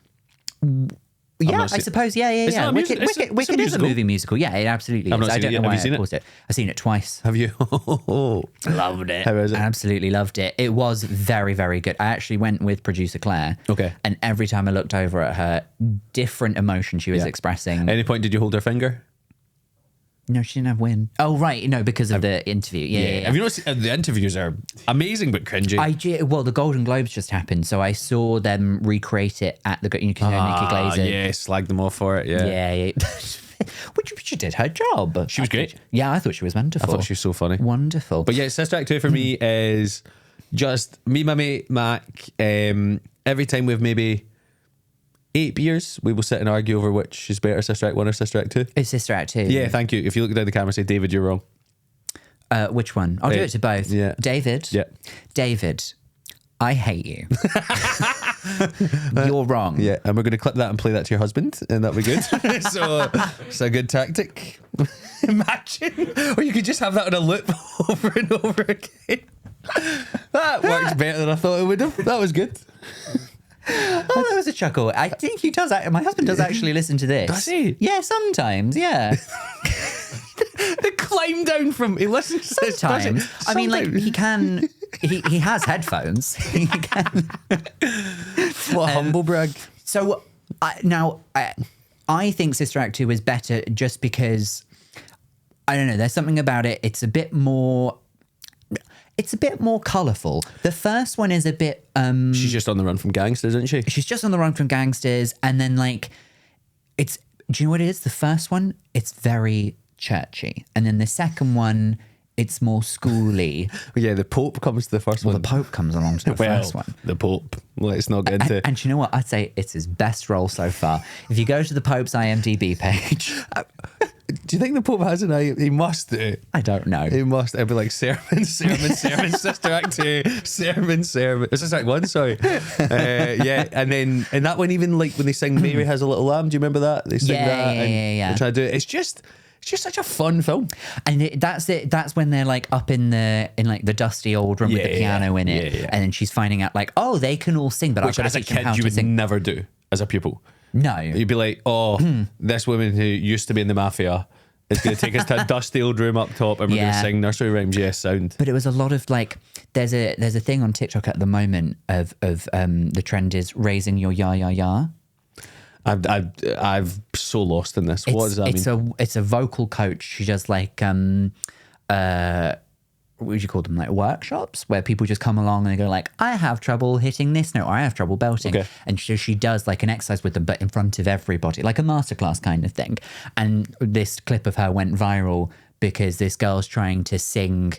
I've Yeah, not I seen- suppose. Yeah. It's not a music- it's a Wicked is a musical. movie musical. Yeah, it absolutely I've is. not I seen don't it know yet. why Have you I seen it? paused it. I've seen it twice. Have you? Loved it. How is it? Absolutely loved it. It was very, very good. I actually went with producer Claire. Okay. And every time I looked over at her, different emotion she was expressing. Any point did you hold her finger? No, she didn't have win. Oh, right. No, because of the interview. Yeah. Have you not seen, the interviews are amazing but cringy. Well, the Golden Globes just happened, so I saw them recreate it at the Nikki Glaser. Yeah, slag them off for it. Yeah. Yeah. Which she did her job. She was great. Yeah, I thought she was wonderful. I thought she was so funny. Wonderful. But yeah, Sister Act 2 for me is just me, my mate Mac. Every time we've maybe 8 beers, we will sit and argue over which is better, Sister Act 1 or Sister Act 2. It's Sister Act 2. Yeah, thank you. If you look down the camera, say, David, you're wrong. Which one? I'll do it to both. Yeah. David. Yeah. David, I hate you. You're wrong. Yeah, and we're going to clip that and play that to your husband, and that'll be good. So it's a good tactic. Imagine. Or you could just have that on a loop over and over again. That worked better than I thought it would have. That was good. Oh, that was a chuckle. I think he does. My husband does actually listen to this. Does he? Yeah, sometimes. Yeah. The climb down from he listens to this, does he? Sometimes. I mean, like Sometimes. he can. He has headphones. He can. What a humble brag. So I think Sister Act 2 is better just because I don't know. There's something about it. It's a bit more colourful. The first one is a bit. She's just on the run from gangsters, isn't she? She's just on the run from gangsters, and then like, it's. Do you know what it is? The first one, it's very churchy, and then the second one, it's more schooly. Yeah, the Pope comes to the first Well, one. the Pope comes along to the first one. The Pope. Let's not get into. And do you know what? I'd say it's his best role so far. If you go to the Pope's IMDb page, Do you think the Pope has an eye? He must do. I don't know. He must. It'd be like sermon, Sister Act 2, sermon. Sister Act 1, sorry. Yeah, and then and that one, even like when they sing "Mary Has a Little Lamb," do you remember that? They sing that. Yeah. They try to do it. It's just such a fun film. And that's it. That's when they're like up in like the dusty old room with the piano in it, Yeah. and then she's finding out like, oh, they can all sing, but I've Which got to as a teach them kid how you to would sing. never do as a pupil. No, You'd be like, oh, this woman who used to be in the mafia is going to take us to a dusty old room up top and we're going to Yeah. sing nursery rhymes. Yes, sound. but it was a lot of like. There's a thing on TikTok at the moment of the trend is raising your ya. I've so lost in this. What does that mean? It's a vocal coach. She does like what would you call them, like workshops where people just come along and they go like, I have trouble hitting this note or I have trouble belting. Okay. And she does like an exercise with them, but in front of everybody, like a masterclass kind of thing. And this clip of her went viral because this girl's trying to sing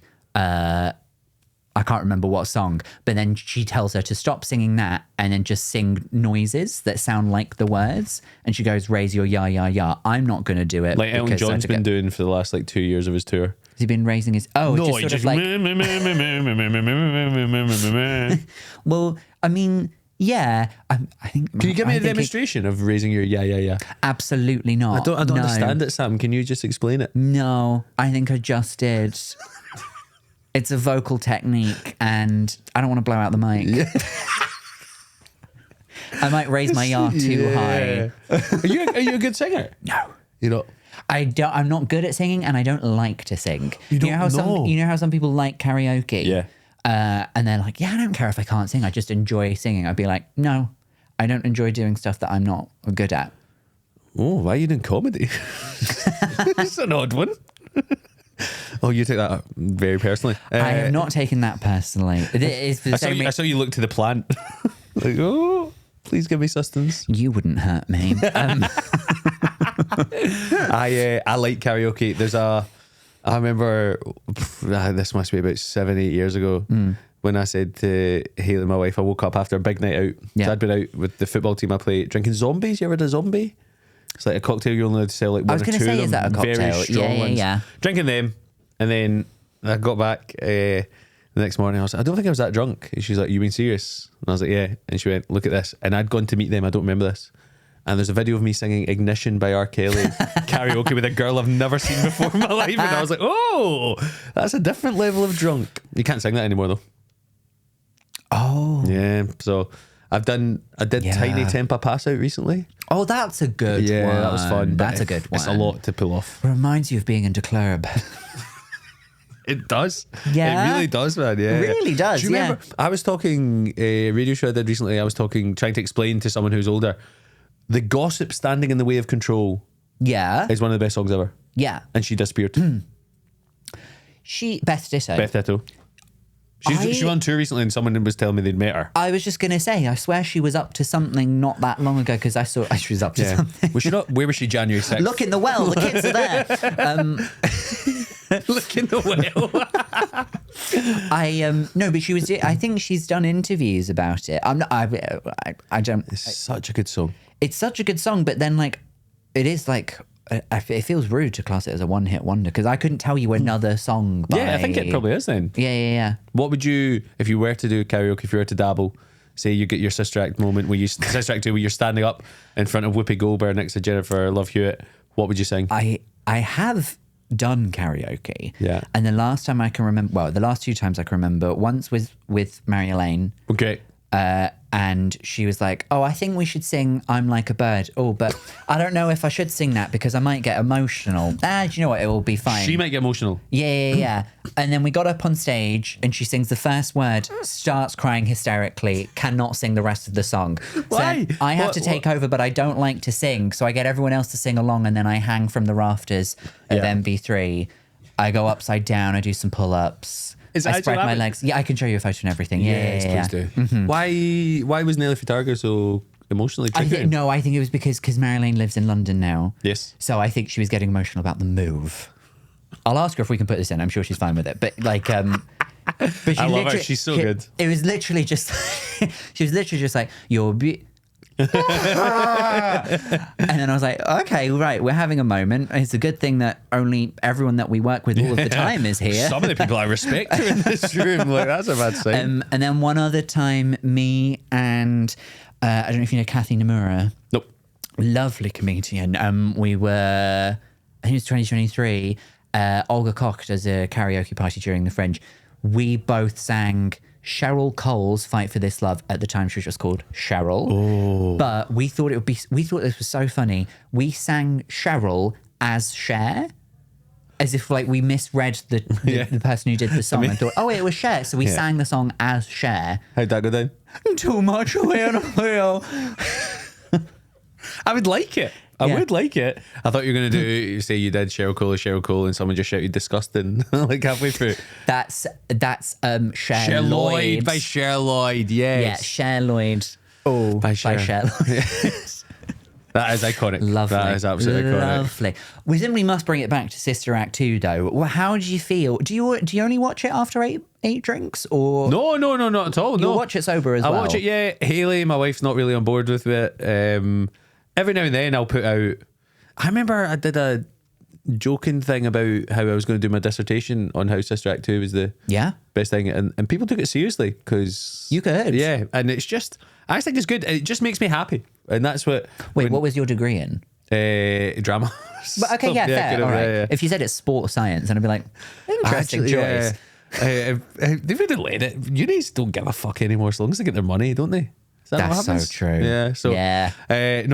I can't remember what song, but then she tells her to stop singing that and then just sing noises that sound like the words. And she goes, raise your ya. I'm not going to do it. Like Elton because John's been doing for the last like 2 years of his tour. Has he been raising his... Oh, No, just he sort just of like... Well, I mean, yeah. I think... Can you give me I a think demonstration of raising your yeah? Absolutely not. I don't No. understand it, Sam. Can you just explain it? No, I think I just did. It's a vocal technique and I don't want to blow out the mic. I might raise my yah too high. Are you a good singer? No. You know. I'm not good at singing and I don't like to sing. You don't know how some people like karaoke? Yeah. And they're like, yeah, I don't care if I can't sing. I just enjoy singing. I'd be like, no, I don't enjoy doing stuff that I'm not good at. Oh, why are you doing comedy? It's an odd one. Oh, you take that very personally. I have not taken that personally. It is the same I saw you look to the plant. Like, oh, please give me sustenance. You wouldn't hurt me. I like karaoke. I remember this must be about 7-8 years ago when I said to Haley, my wife, I woke up after a big night out. Yeah. So I'd been out with the football team I play drinking zombies. You ever had a zombie? It's like a cocktail you're only allowed to sell like one or two was going to say, of is them. that a cocktail? Very strong ones. Yeah. Drinking them, and then I got back the next morning. I was like, I don't think I was that drunk. And she's like, you being serious? And I was like, yeah. And she went, look at this. And I'd gone to meet them. I don't remember this. And there's a video of me singing Ignition by R. Kelly karaoke with a girl I've never seen before in my life. And I was like, oh, that's a different level of drunk. You can't sing that anymore though. Oh. Yeah. So I did Yeah. Tiny Tempa Pass Out recently. Oh, that's a good one. Yeah, that was fun. That's a good one. It's a lot to pull off. Reminds you of being into club. It does. Yeah. It really does, man. Yeah. It really does, Do you remember? I was talking, a radio show I did recently, trying to explain to someone who's older, the gossip standing in the way of control Yeah. is one of the best songs ever. Yeah. And she disappeared. Beth Ditto. Beth Ditto. She went on tour recently and someone was telling me they'd met her. I was just going to say, I swear she was up to something not that long ago because I saw she was up to something. Was she not? Where was she January 6th? Look in the well, the kids are there. Look in the well. No, but she was. I think she's done interviews about it. I don't. It's such a good song. It's such a good song, but then it is it feels rude to class it as a one-hit wonder because I couldn't tell you another song. Yeah, I think it probably is then. Yeah. What would you, if you were to do karaoke, if you were to dabble, say you get your Sister Act moment Sister Act 2 where you're standing up in front of Whoopi Goldberg next to Jennifer Love Hewitt, what would you sing? I have done karaoke. Yeah. And the last time I can remember, well, the last two times I can remember, once with Mary Elaine. Okay. And she was like, oh, I think we should sing I'm Like a Bird. Oh, but I don't know if I should sing that because I might get emotional. Do you know what? It will be fine. She might get emotional. Yeah. And then we got up on stage and she sings the first word, starts crying hysterically, cannot sing the rest of the song. Why? So I have to take over, but I don't like to sing. So I get everyone else to sing along and then I hang from the rafters of MV3. I go upside down, I do some pull-ups. I spread my legs. Yeah, I can show you a photo and everything. Yeah. Please do. Mm-hmm. Why was Nelly Furtado so emotionally triggering? I think it was because Mary Elaine lives in London now. Yes. So I think she was getting emotional about the move. I'll ask her if we can put this in. I'm sure she's fine with it. But but she I love her. She's so good. It was literally just, she was literally just like, you're and then I was like, okay, right, we're having a moment. It's a good thing that only everyone that we work with all of the time is here. Some of the people I respect are in this room. That's a bad sign. And then one other time, me and I don't know if you know Kathy Nomura. Nope. Lovely comedian. We were, I think it was 2023. Olga Koch does a karaoke party during the Fringe. We both sang Cheryl Cole's Fight for This Love. At the time she was just called Cheryl. Oh. But we thought this was so funny. We sang Cheryl as Cher, as if we misread the person who did the song and thought, oh, it was Cher. So we sang the song as Cher. How'd that go down? Too much away on a wheel. I would like it. I would like it. I thought you were going to say you did Cheryl Cole and someone just shouted disgusting halfway through. That's Cher Lloyd by Cher Lloyd, yes. Yeah, Cher Lloyd. Oh, by Cher Lloyd. That is iconic. Lovely. That is absolutely iconic. Lovely. We simply must bring it back to Sister Act 2 though. Well, how do you feel? Do you only watch it after eight drinks or? No, not at all. You watch it sober as well? I watch it, yeah. Haley, my wife's not really on board with it. Every now and then I'll put out. I remember I did a joking thing about how I was going to do my dissertation on how Sister Act 2 was the best thing, and people took it seriously because you could. Yeah, and it's just, I think it's good. It just makes me happy, and that's what. Wait, what was your degree in? Drama. But okay, fair. All right. Yeah. If you said it's sports science, then I'd be like, interesting choice. They really let it. Unis don't give a fuck anymore as long as they get their money, don't they? That's so true. Yeah. So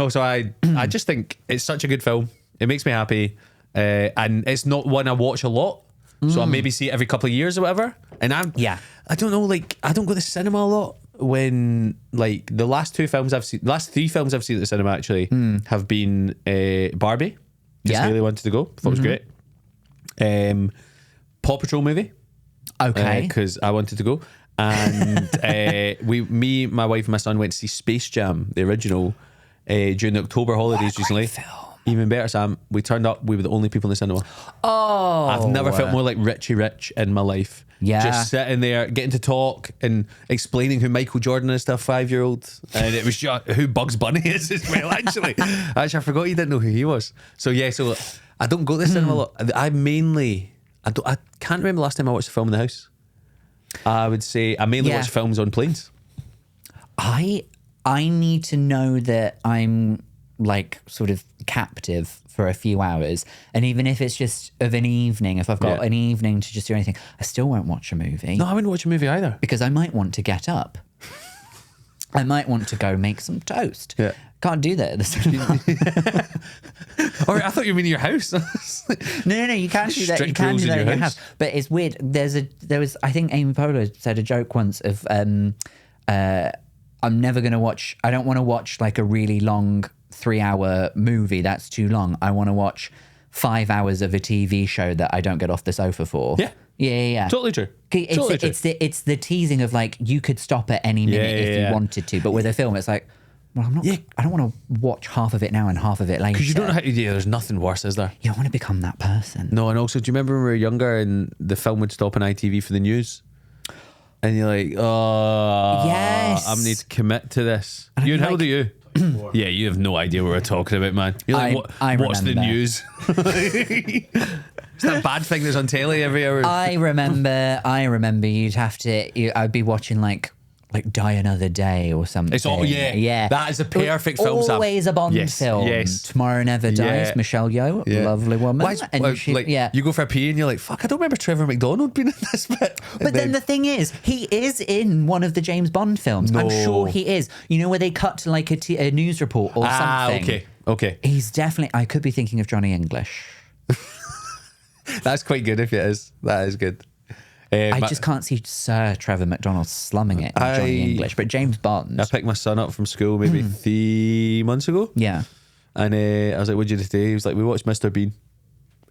so I just think it's such a good film. It makes me happy, and it's not one I watch a lot. So I maybe see it every couple of years or whatever. And I don't know, I don't go to the cinema a lot. When the last three films I've seen at the cinema actually have been Barbie. Just really wanted to go. Thought it was great. Paw Patrol movie. Okay. Because I wanted to go. And me, my wife and my son went to see Space Jam, the original, during the October holidays recently. Film. Even better, Sam, we turned up, we were the only people in the cinema. Oh. I've never felt more like Richie Rich in my life. Yeah. Just sitting there, getting to talk and explaining who Michael Jordan is to a 5-year-old. And it was just who Bugs Bunny is as well, actually. I forgot you didn't know who he was. So I don't go to the cinema a lot. I can't remember the last time I watched a film in the house. I would say I mainly watch films on planes. I need to know that I'm sort of captive for a few hours, and even if it's just of an evening, if I've got an evening to just do anything, I still won't watch a movie. No, I wouldn't watch a movie either because I might want to get up. I might want to go make some toast. Can't do that at the cinema. Or I thought you were in your house. No, you can't do that. You Strict can't rules do that in in your your house. But it's weird. There was I think Amy Poehler said a joke once of I'm never gonna watch. I don't want to watch like a really long 3-hour movie. That's too long. I want to watch 5 hours of a TV show that I don't get off the sofa for. Yeah. Totally true. It's the teasing of like you could stop at any minute if you wanted to, but with a film, it's like, well, I'm not. Yeah. I don't want to watch half of it now and half of it later. Because you don't know how to. Yeah, there's nothing worse, is there? You don't want to become that person. No, and also, do you remember when we were younger and the film would stop on ITV for the news? And you're like, oh, yes, I need to commit to this. You and how old are you? Yeah, you have no idea what we're talking about, man. You're like, what's the news? It's that bad thing that's on telly every hour. I remember you'd have to. I'd be watching like Die Another Day or something. It's all yeah. That is a perfect film. Always a Bond film. Yes. Tomorrow Never Dies. Michelle Yeoh, lovely woman. You go for a pee and you're like, fuck, I don't remember Trevor McDonald being in this bit. But then the thing is, he is in one of the James Bond films. No. I'm sure he is. You know where they cut to like a news report or something. Okay. He's definitely. I could be thinking of Johnny English. That's quite good if it is. That is good. I just can't see Sir Trevor McDonald slumming it in Johnny English, but James Bond. I picked my son up from school maybe 3 months ago. Yeah. And I was like, what'd you do today? He was like, we watched Mr. Bean.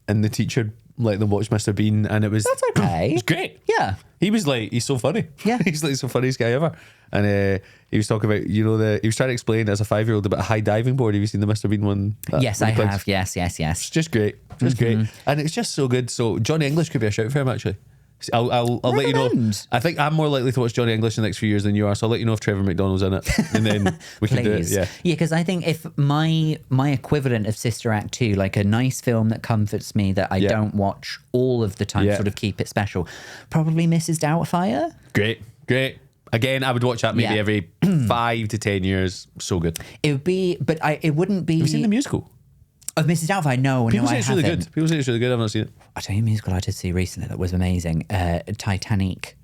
And the teacher let them watch Mr. Bean, and it was... That's okay. It was great. Yeah. He was like, he's so funny. Yeah. He's like the funniest guy ever. And he was talking about, he was trying to explain as a 5-year-old about a high diving board. Have you seen the Mr. Bean one? Yes, I have. Yes. It's just great. Great. And it's just so good. So Johnny English could be a shout for him, actually. I'll let you know. I think I'm more likely to watch Johnny English in the next few years than you are, so I'll let you know if Trevor McDonald's in it, and then we can do it. Yeah, because I think if my equivalent of Sister Act 2, like a nice film that comforts me that I don't watch all of the time, sort of keep it special, probably Mrs. Doubtfire. Great. Again, I would watch that maybe every 5 to 10 years. So good. It would be, but it wouldn't be. Have you seen the musical? Of Mrs. Doubtfire? No, People say I it's haven't. really good. People say it's really good. I've not seen it. I'll tell you a musical I did see recently that was amazing. Titanic,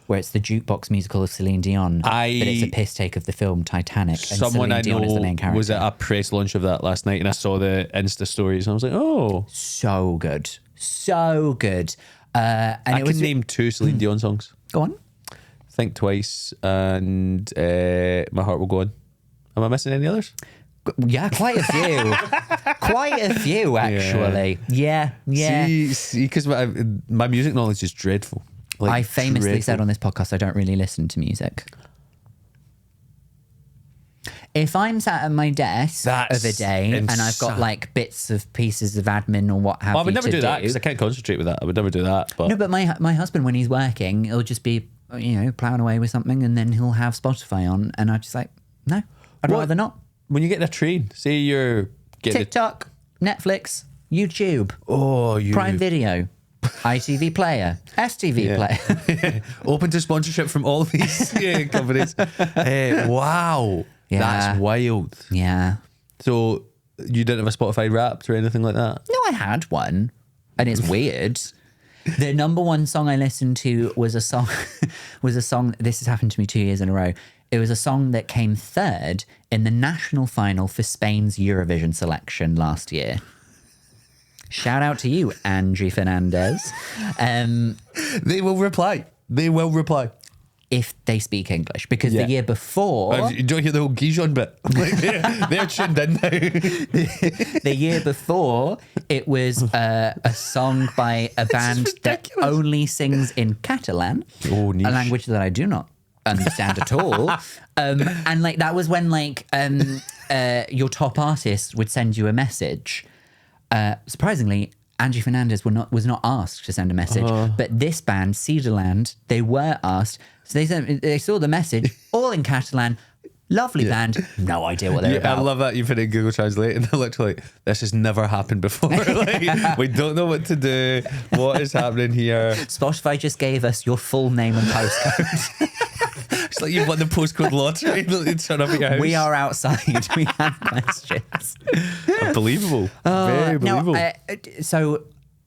where it's the jukebox musical of Celine Dion. But it's a piss take of the film Titanic. And Someone Celine Dion is the main I know character. was at a press launch of that last night, and I saw the Insta stories, and I was like, oh. So good. And I it was can name 2 Celine Dion songs. Go on. Think Twice and My Heart Will Go On. Am I missing any others? Yeah, quite a few. Actually. Yeah. See, because my music knowledge is dreadful. I famously said on this podcast I don't really listen to music. If I'm sat at my desk of a day and I've got like bits of pieces of admin or what have you, I would never do that because I can't concentrate with that. I would never do that. But no, but my husband, when he's working, he'll just be plowing away with something, and then he'll have Spotify on, and I'm just like, no, I'd rather not. When you get in a train, say you're getting TikTok, Netflix, YouTube, you Prime Video, ITV Player, STV Player. Open to sponsorship from all these companies. Wow. Yeah. That's wild. Yeah. So you didn't have a Spotify Wrapped or anything like that? No, I had one, and it's weird. The number one song I listened to was a song. This has happened to me 2 years in a row. It was a song that came third in the national final for Spain's Eurovision selection last year. Shout out to you, Angie Fernandez. They will reply. If they speak English, because the year before... Don't you hear the whole Gijon bit? Like they're tuned in now. The year before, it was a song by a band that only sings in Catalan, a language that I do not understand at all. And like that was when your top artist would send you a message. Surprisingly, Angie Fernandez was not asked to send a message, but this band, Cedarland, they were asked. So they saw the message, all in Catalan. Lovely band. No idea what they're about. I love that you put it in Google Translate and they're literally like, this has never happened before. Like, we don't know what to do. What is happening here? Spotify just gave us your full name and postcode. It's like you've won the postcode lottery. You turn up at your house. We are outside. We have questions. Unbelievable. Very believable. So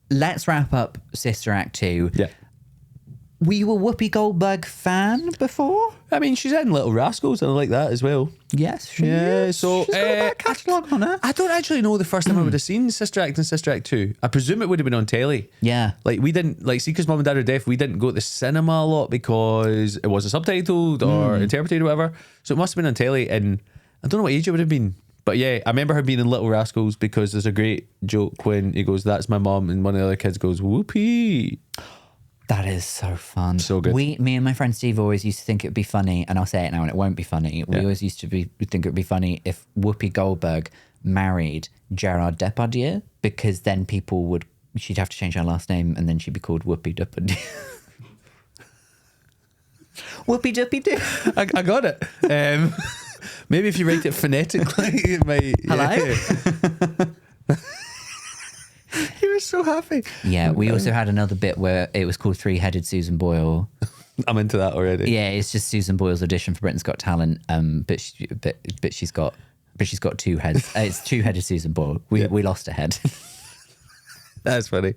let's wrap up Sister Act 2. Yeah. Were you a Whoopi Goldberg fan before? I mean, she's in Little Rascals, and I like that as well. Yes, she Yeah, is. so She's got a bit of catalogue on her. I don't actually know the first time I would have seen Sister Act and Sister Act 2. I presume it would have been on telly. Yeah. Like, we didn't, like, see, because mum and dad are deaf, we didn't go to the cinema a lot because it wasn't subtitled or interpreted or whatever. So it must have been on telly, and I don't know what age it would have been. But yeah, I remember her being in Little Rascals because there's a great joke when he goes, "That's my mum," and one of the other kids goes, "Whoopee." That is so fun. So good. Me and my friend Steve always used to think it would be funny, and I'll say it now and it won't be funny. We always used to think it would be funny if Whoopi Goldberg married Gerard Depardieu, because then she'd have to change her last name and then she'd be called Whoopi Depardieu. Whoopi Depardieu. I got it. Maybe if you write it phonetically, it might. Hello? He was so happy. Yeah, we also had another bit where it was called Three-Headed Susan Boyle. I'm into that already. Yeah, it's just Susan Boyle's audition for Britain's Got Talent, but she's got two heads. It's two-headed Susan Boyle. We lost a head. That's funny.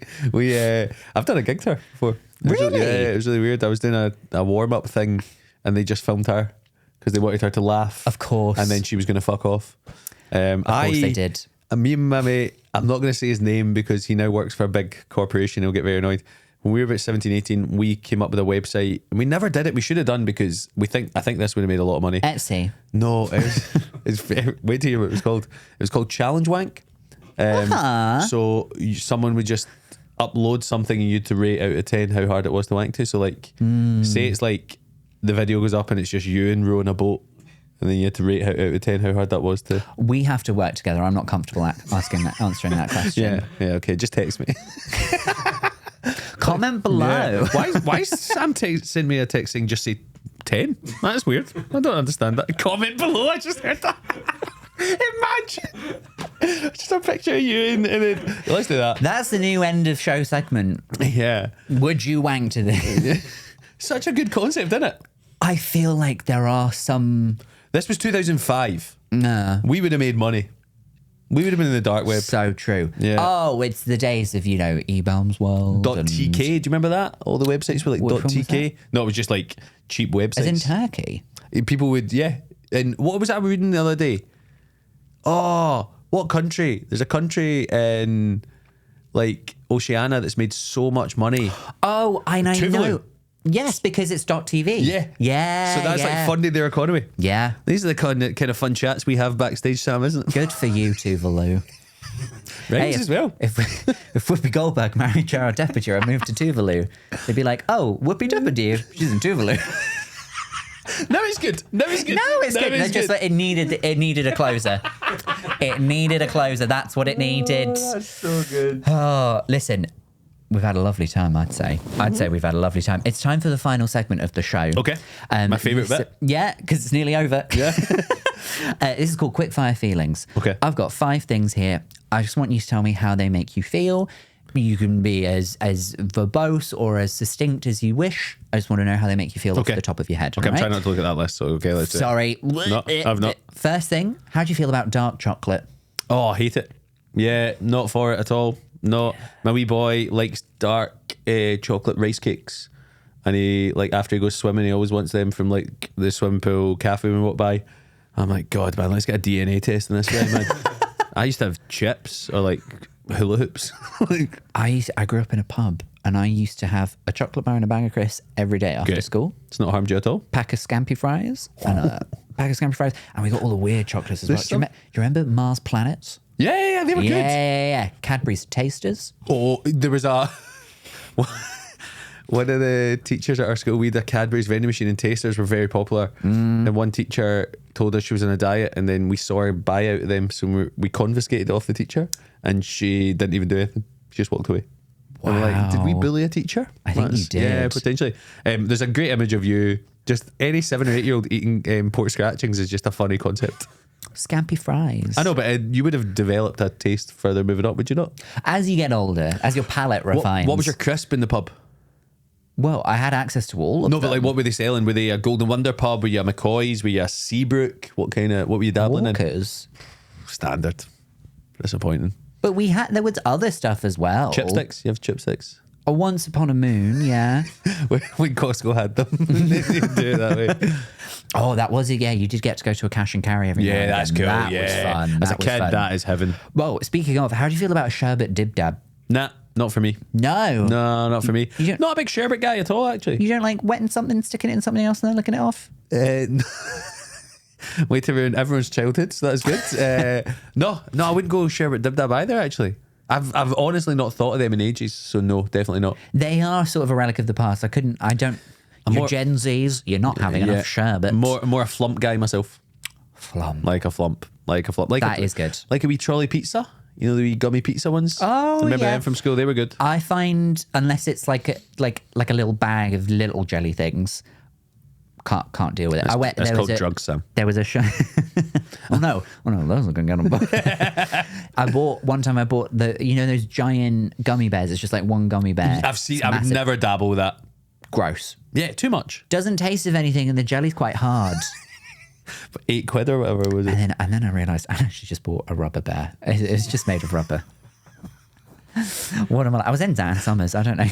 I've done a gig to her before. Really? It was really weird. I was doing a warm-up thing and they just filmed her because they wanted her to laugh. Of course. And then she was going to fuck off. Of course they did. And me and my mate, I'm not going to say his name because he now works for a big corporation. He'll get very annoyed. When we were about 17, 18, we came up with a website. And we never did it. We should have done because I think this would have made a lot of money. Etsy. No, wait till you hear what it was called. It was called Challenge Wank. So someone would just upload something and you had to rate out of 10 how hard it was to wank to. So like, say it's like the video goes up and it's just you and rowing a boat, and then you had to rate out of 10 how hard that was to. We have to work together. I'm not comfortable answering that question. Yeah, okay. Just text me. Comment below. Yeah. Why is Sam send me a text saying just say 10? That's weird. I don't understand that. Comment below. I just heard that. Imagine just a picture of you and then let's do that. That's the new end of show segment. Yeah. Would you wank to this? Such a good concept, isn't it? I feel like there are some. This was 2005. Nah. We would have made money. We would have been in the dark web. So true. Yeah. Oh, it's the days of, eBaum's World. .tk, do you remember that? All the websites were like Which one was .tk. No, it was just like cheap websites. As in Turkey. People would, yeah. And what was I reading the other day? Oh, what country? There's a country in like Oceania that's made so much money. Oh, I know. Tuvalu. Yes, because it's .tv. Yeah. Yeah. So that's like funding their economy. Yeah. These are the kind of fun chats we have backstage, Sam, isn't it? Good for you, Tuvalu. Right, as well. If Whoopi Goldberg married Gerard Depardieu and moved to Tuvalu, they'd be like, "Oh, Whoopi Depardieu, she's in Tuvalu." No, it's good. No, it's good. It's just that it needed a closer. It needed a closer. That's what it needed. That's so good. Oh, listen. We've had a lovely time, I'd say. I'd say we've had a lovely time. It's time for the final segment of the show. Okay. My favourite bit. Yeah, because it's nearly over. Yeah. This is called Quickfire Feelings. Okay. I've got 5 things here. I just want you to tell me how they make you feel. You can be as verbose or as succinct as you wish. I just want to know how they make you feel off the top of your head. Okay, right? I'm trying not to look at that list, so okay, let's do it. Sorry. No, I've not. First thing, how do you feel about dark chocolate? Oh, I hate it. Yeah, not for it at all. No, my wee boy likes dark chocolate rice cakes, and he after he goes swimming, he always wants them from like the swimming pool cafe we walk by. I'm like, God, man, let's get a DNA test in this guy, man. I used to have chips or like hula hoops. I grew up in a pub, and I used to have a chocolate bar and a bag of crisps every day after school. It's not harmed you at all. Pack of Scampi fries and and we got all the weird chocolates as well. Do you remember Mars Planets? Yeah, they were good. Yeah. Cadbury's Tasters. Oh, there was one of the teachers at our school, we had a Cadbury's vending machine, and Tasters were very popular. And one teacher told us she was on a diet, and then we saw her buy out of them, so we confiscated it off the teacher, and she didn't even do anything. She just walked away. Wow. And we're like, did we bully a teacher? I think you did. Yeah, potentially. There's a great image of you. Just any 7 or 8 year old eating pork scratchings is just a funny concept. Scampi fries. I know, but you would have developed a taste further moving up, would you not? As you get older, as your palate refines. What was your crisp in the pub? Well, I had access to all of them. No, but what were they selling? Were they a Golden Wonder pub? Were you a McCoy's? Were you a Seabrook? What were you dabbling Walkers. in? Standard. Disappointing. But there was other stuff as well. Chipsticks? You have chipsticks? Once upon a moon, yeah. when Costco had them. They didn't do it that way. Oh, that was it. Yeah, you did get to go to a cash and carry every now and that's again. cool. That was fun. As a That was kid, fun. that is heaven. Well, speaking of, how do you feel about sherbet dib dab? Nah, not for me. No. No, not for me. You don't- Not a big sherbet guy at all, actually. You don't like wetting something, sticking it in something else, and then licking it off? Way to ruin everyone's childhood, so that's good. No, I wouldn't go sherbet dib dab either, actually. I've honestly not thought of them in ages, so no, definitely not. They are sort of a relic of the past. You're Gen Zs, you're not having enough sherbet. More a flump guy myself. Flump. Like a flump. That is good. Like a wee trolley pizza. You know the wee gummy pizza ones? Oh, Remember yeah. them from school? They were good. I find, unless it's like a little bag of little jelly things, can't deal with it. That's called drugs, Sam. There was a show. oh no, those are going to get them. I bought those giant gummy bears. It's just like one gummy bear. I've seen. It's I would massive. never dabble with that. Gross. Yeah, too much. Doesn't taste of anything, and the jelly's quite hard. But £8 or whatever was it? And then I realised I actually just bought a rubber bear. It's just made of rubber. What am I? I was in Dan Summers. I don't know.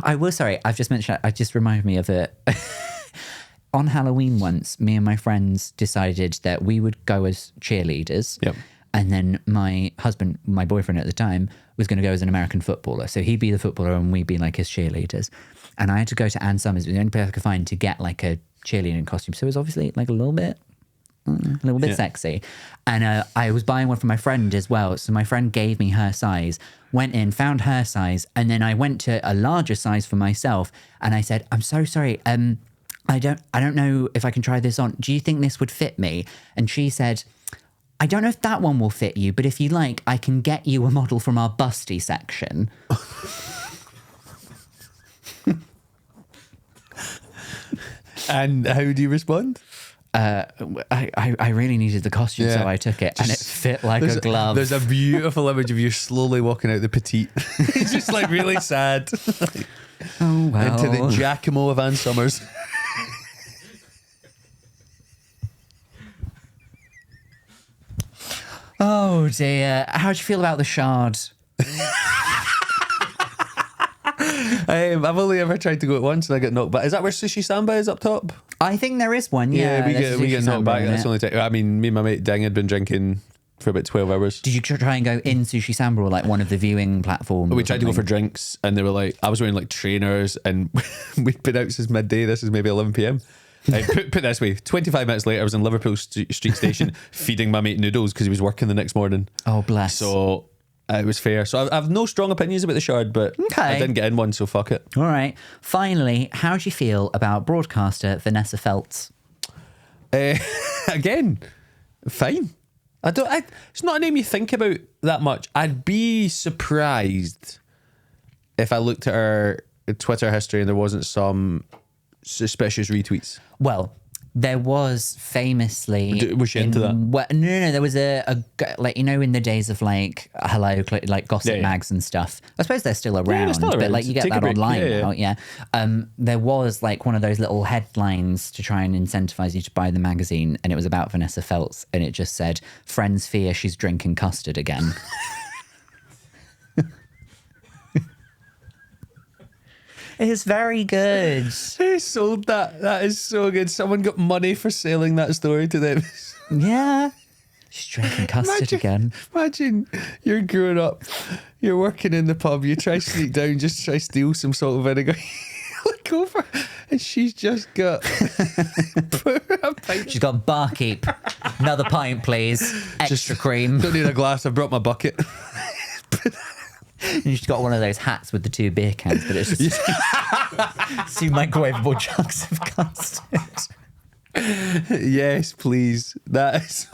I've just mentioned. I just reminded me of it. On Halloween once, me and my friends decided that we would go as cheerleaders. Yep. And then my husband, my boyfriend at the time, was going to go as an American footballer. So he'd be the footballer and we'd be like his cheerleaders. And I had to go to Ann Summers. It was the only place I could find to get like a cheerleading costume. So it was obviously like a little bit sexy. And I was buying one for my friend as well. So my friend gave me her size, went in, found her size. And then I went to a larger size for myself. And I said, I'm so sorry. I don't know if I can try this on. Do you think this would fit me? And she said, I don't know if that one will fit you, but if you like, I can get you a model from our busty section. And how do you respond? I really needed the costume, so I took it, and it fit like a glove. There's a beautiful image of you slowly walking out the petite. It's just like really sad. Oh, well. Into the Giacomo of Ann Summers. Oh dear. How do you feel about the Shard? I've only ever tried to go at once and I get knocked back. Is that where Sushi Samba is up top? I think there is one, yeah. we there's get sushi knocked back. samba in That's it. the only time. I mean, me and my mate Ding had been drinking for about 12 hours. Did you try and go in Sushi Samba or like one of the viewing platforms? We tried to go for drinks and they were like, I was wearing like trainers and we'd been out since midday. This is maybe 11 p.m. Put this way, 25 minutes later, I was in Liverpool Street Station feeding my mate noodles because he was working the next morning. Oh, bless. So it was fair. So I've no strong opinions about the Shard, but Okay. I didn't get in one, so fuck it. All right. Finally, how do you feel about broadcaster Vanessa Feltz? Again, fine. It's not a name you think about that much. I'd be surprised if I looked at her Twitter history and there wasn't some suspicious retweets. Well, there was famously... Was she into that? No. There was a like, you know, in the days of like Hello, like Gossip Mags and stuff. I suppose they're still around, they're still but around. like you get Take a that break. online Yeah. now. Yeah. There was like one of those little headlines to try and incentivize you to buy the magazine, and it was about Vanessa Feltz, and it just said, "Friends fear she's drinking custard again." It's very good. They sold that. That is so good. Someone got money for selling that story to them. Yeah. She's drinking custard again. Imagine you're growing up, you're working in the pub, you try to sneak down, just try to steal some salt and vinegar. Look over, and she's just got a pint. She's got barkeep. Another pint, please. Extra cream. Don't need a glass. I brought my bucket. And she's got one of those hats with the 2 beer cans, but it's just 2 microwavable jugs of custard. Yes, please. That is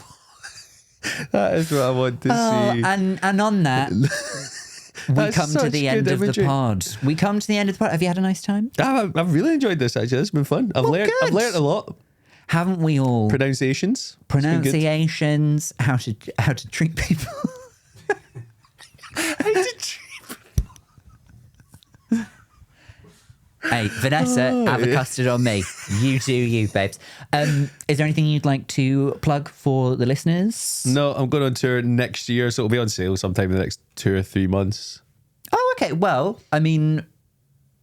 what I want to see. And on that, we That's come to such the end good of the imagery. pod. We come to the end of the pod. Have you had a nice time? I've really enjoyed this. Actually, it's been fun. I've learned a lot. Haven't we all? Pronunciations. It's been good. Pronunciations. How to treat people. Hey, Vanessa, have a custard on me. You do you, babes. Is there anything you'd like to plug for the listeners? No, I'm going on tour next year, so it'll be on sale sometime in the next 2 or 3 months. Oh, okay. Well, I mean,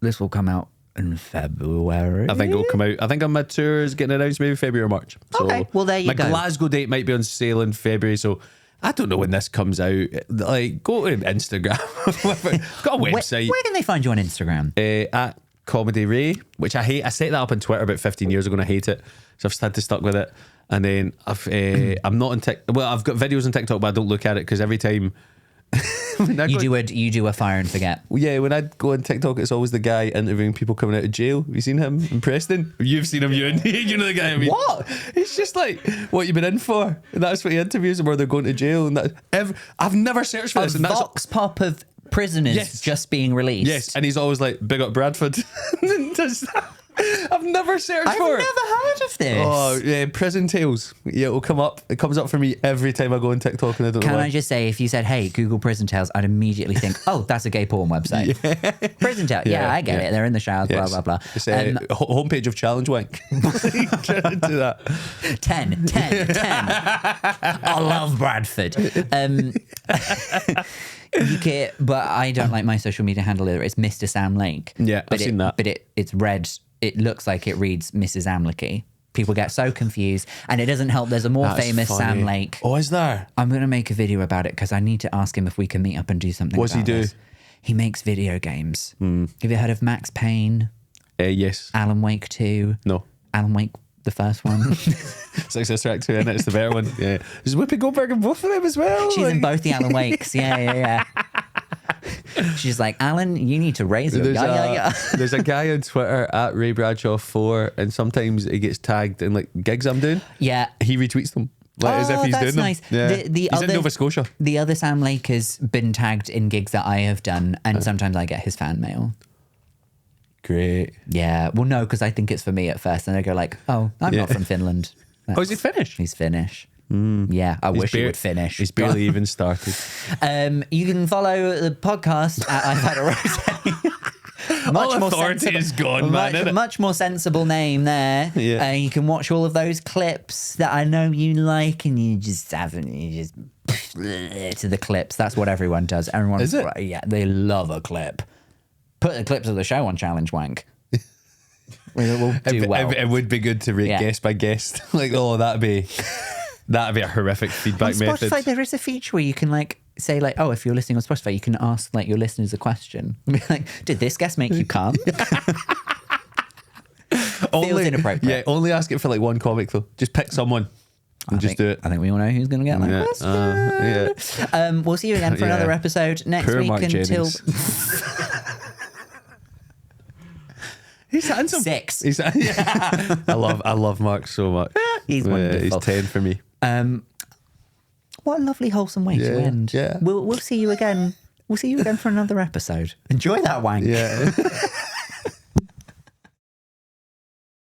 this will come out in February. I think it'll come out. I think on my tour is getting announced maybe February or March. So Okay, well, there you go. My Glasgow date might be on sale in February, so I don't know when this comes out. Like, go to Instagram. Got a website. Where can they find you on Instagram? At Comedy Ray, which I hate. I set that up on Twitter about 15 years ago and I hate it. So I've had to stuck with it. And then I'm not on TikTok. Well, I've got videos on TikTok, but I don't look at it because every time You do a fire and forget. yeah, when I go on TikTok, it's always the guy interviewing people coming out of jail. Have you seen him in Preston? You've seen him, you know the guy I mean. What? It's just like, what you been in for? And that's what he interviews them, where they're going to jail. And that, I've never searched for A this. And that's, vox pop of prisoners Yes. just being released. yes, and he's always like, big up Bradford. Does that. I've never searched I've for never it. heard of this. Oh, yeah, prison tales. Yeah, it'll come up. It comes up for me every time I go on TikTok, and I don't know Can why. I just say, if you said, hey, Google prison tales, I'd immediately think, oh, that's a gay porn website. Prison tales. Yeah, I get it. They're in the showers, Yes. blah, blah, blah. It's homepage of Challenge Wank. Try to do that. 10. I love Bradford. You can, but I don't like my social media handle either. It's Mr. Sam Lake. Yeah, but I've seen that. But it's read. It looks like it reads Mrs. Amlicky. People get so confused, and it doesn't help. There's a more That's famous funny. Sam Lake. Oh, is there? I'm going to make a video about it because I need to ask him if we can meet up and do something. What's he about do? this. He makes video games. Have you heard of Max Payne? Yes. Alan Wake 2? No. Alan Wake, the first one. Sister Act 2, and it's the better one. Yeah. There's Whoopi Goldberg in both of them as well. She's in like- both the Alan Wakes. Yeah. She's like, Alan, you need to raise your There's a guy on Twitter at Ray Bradshaw 4, and sometimes he gets tagged in like gigs I'm doing. Yeah. He retweets them. Like as if he's that's doing them. nice. Yeah. The He's in other, Nova Scotia. The other Sam Lake has been tagged in gigs that I have done, and sometimes I get his fan mail. Great. Yeah. Well, no, because I think it's for me at first, and I go like, oh, I'm not from Finland. Oh, is he Finnish? He's Finnish. Yeah, I wish he would finish. He's barely even started. You can follow the podcast at I've Had a Rosé. All authority is gone, man, innit? Much more sensible name there. Yeah. You can watch all of those clips that I know you like, and you just to the clips. That's what everyone does. Everyone, Is it? Yeah, they love a clip. Put the clips of the show on Challenge Wank. We'll do well. It would be good to rate guest by guest. Like, oh, that'd be a horrific feedback On method. Spotify, there is a feature where you can like say like, oh, if you're listening on Spotify, you can ask like your listeners a question. Be like, did this guest make you come? Feels inappropriate. Yeah, only ask it for like one comic though. Just pick someone and just do it. I think we all know who's going to get that Yeah. question. We'll see you again for Yeah. another episode next Poor week Mark until Jennings. He's handsome. 6. I love Mark so much. He's Yeah, wonderful. he's 10 for me. What a lovely wholesome way to end. yeah. We'll see you again. We'll see you again for another episode. Enjoy that wank. Yeah.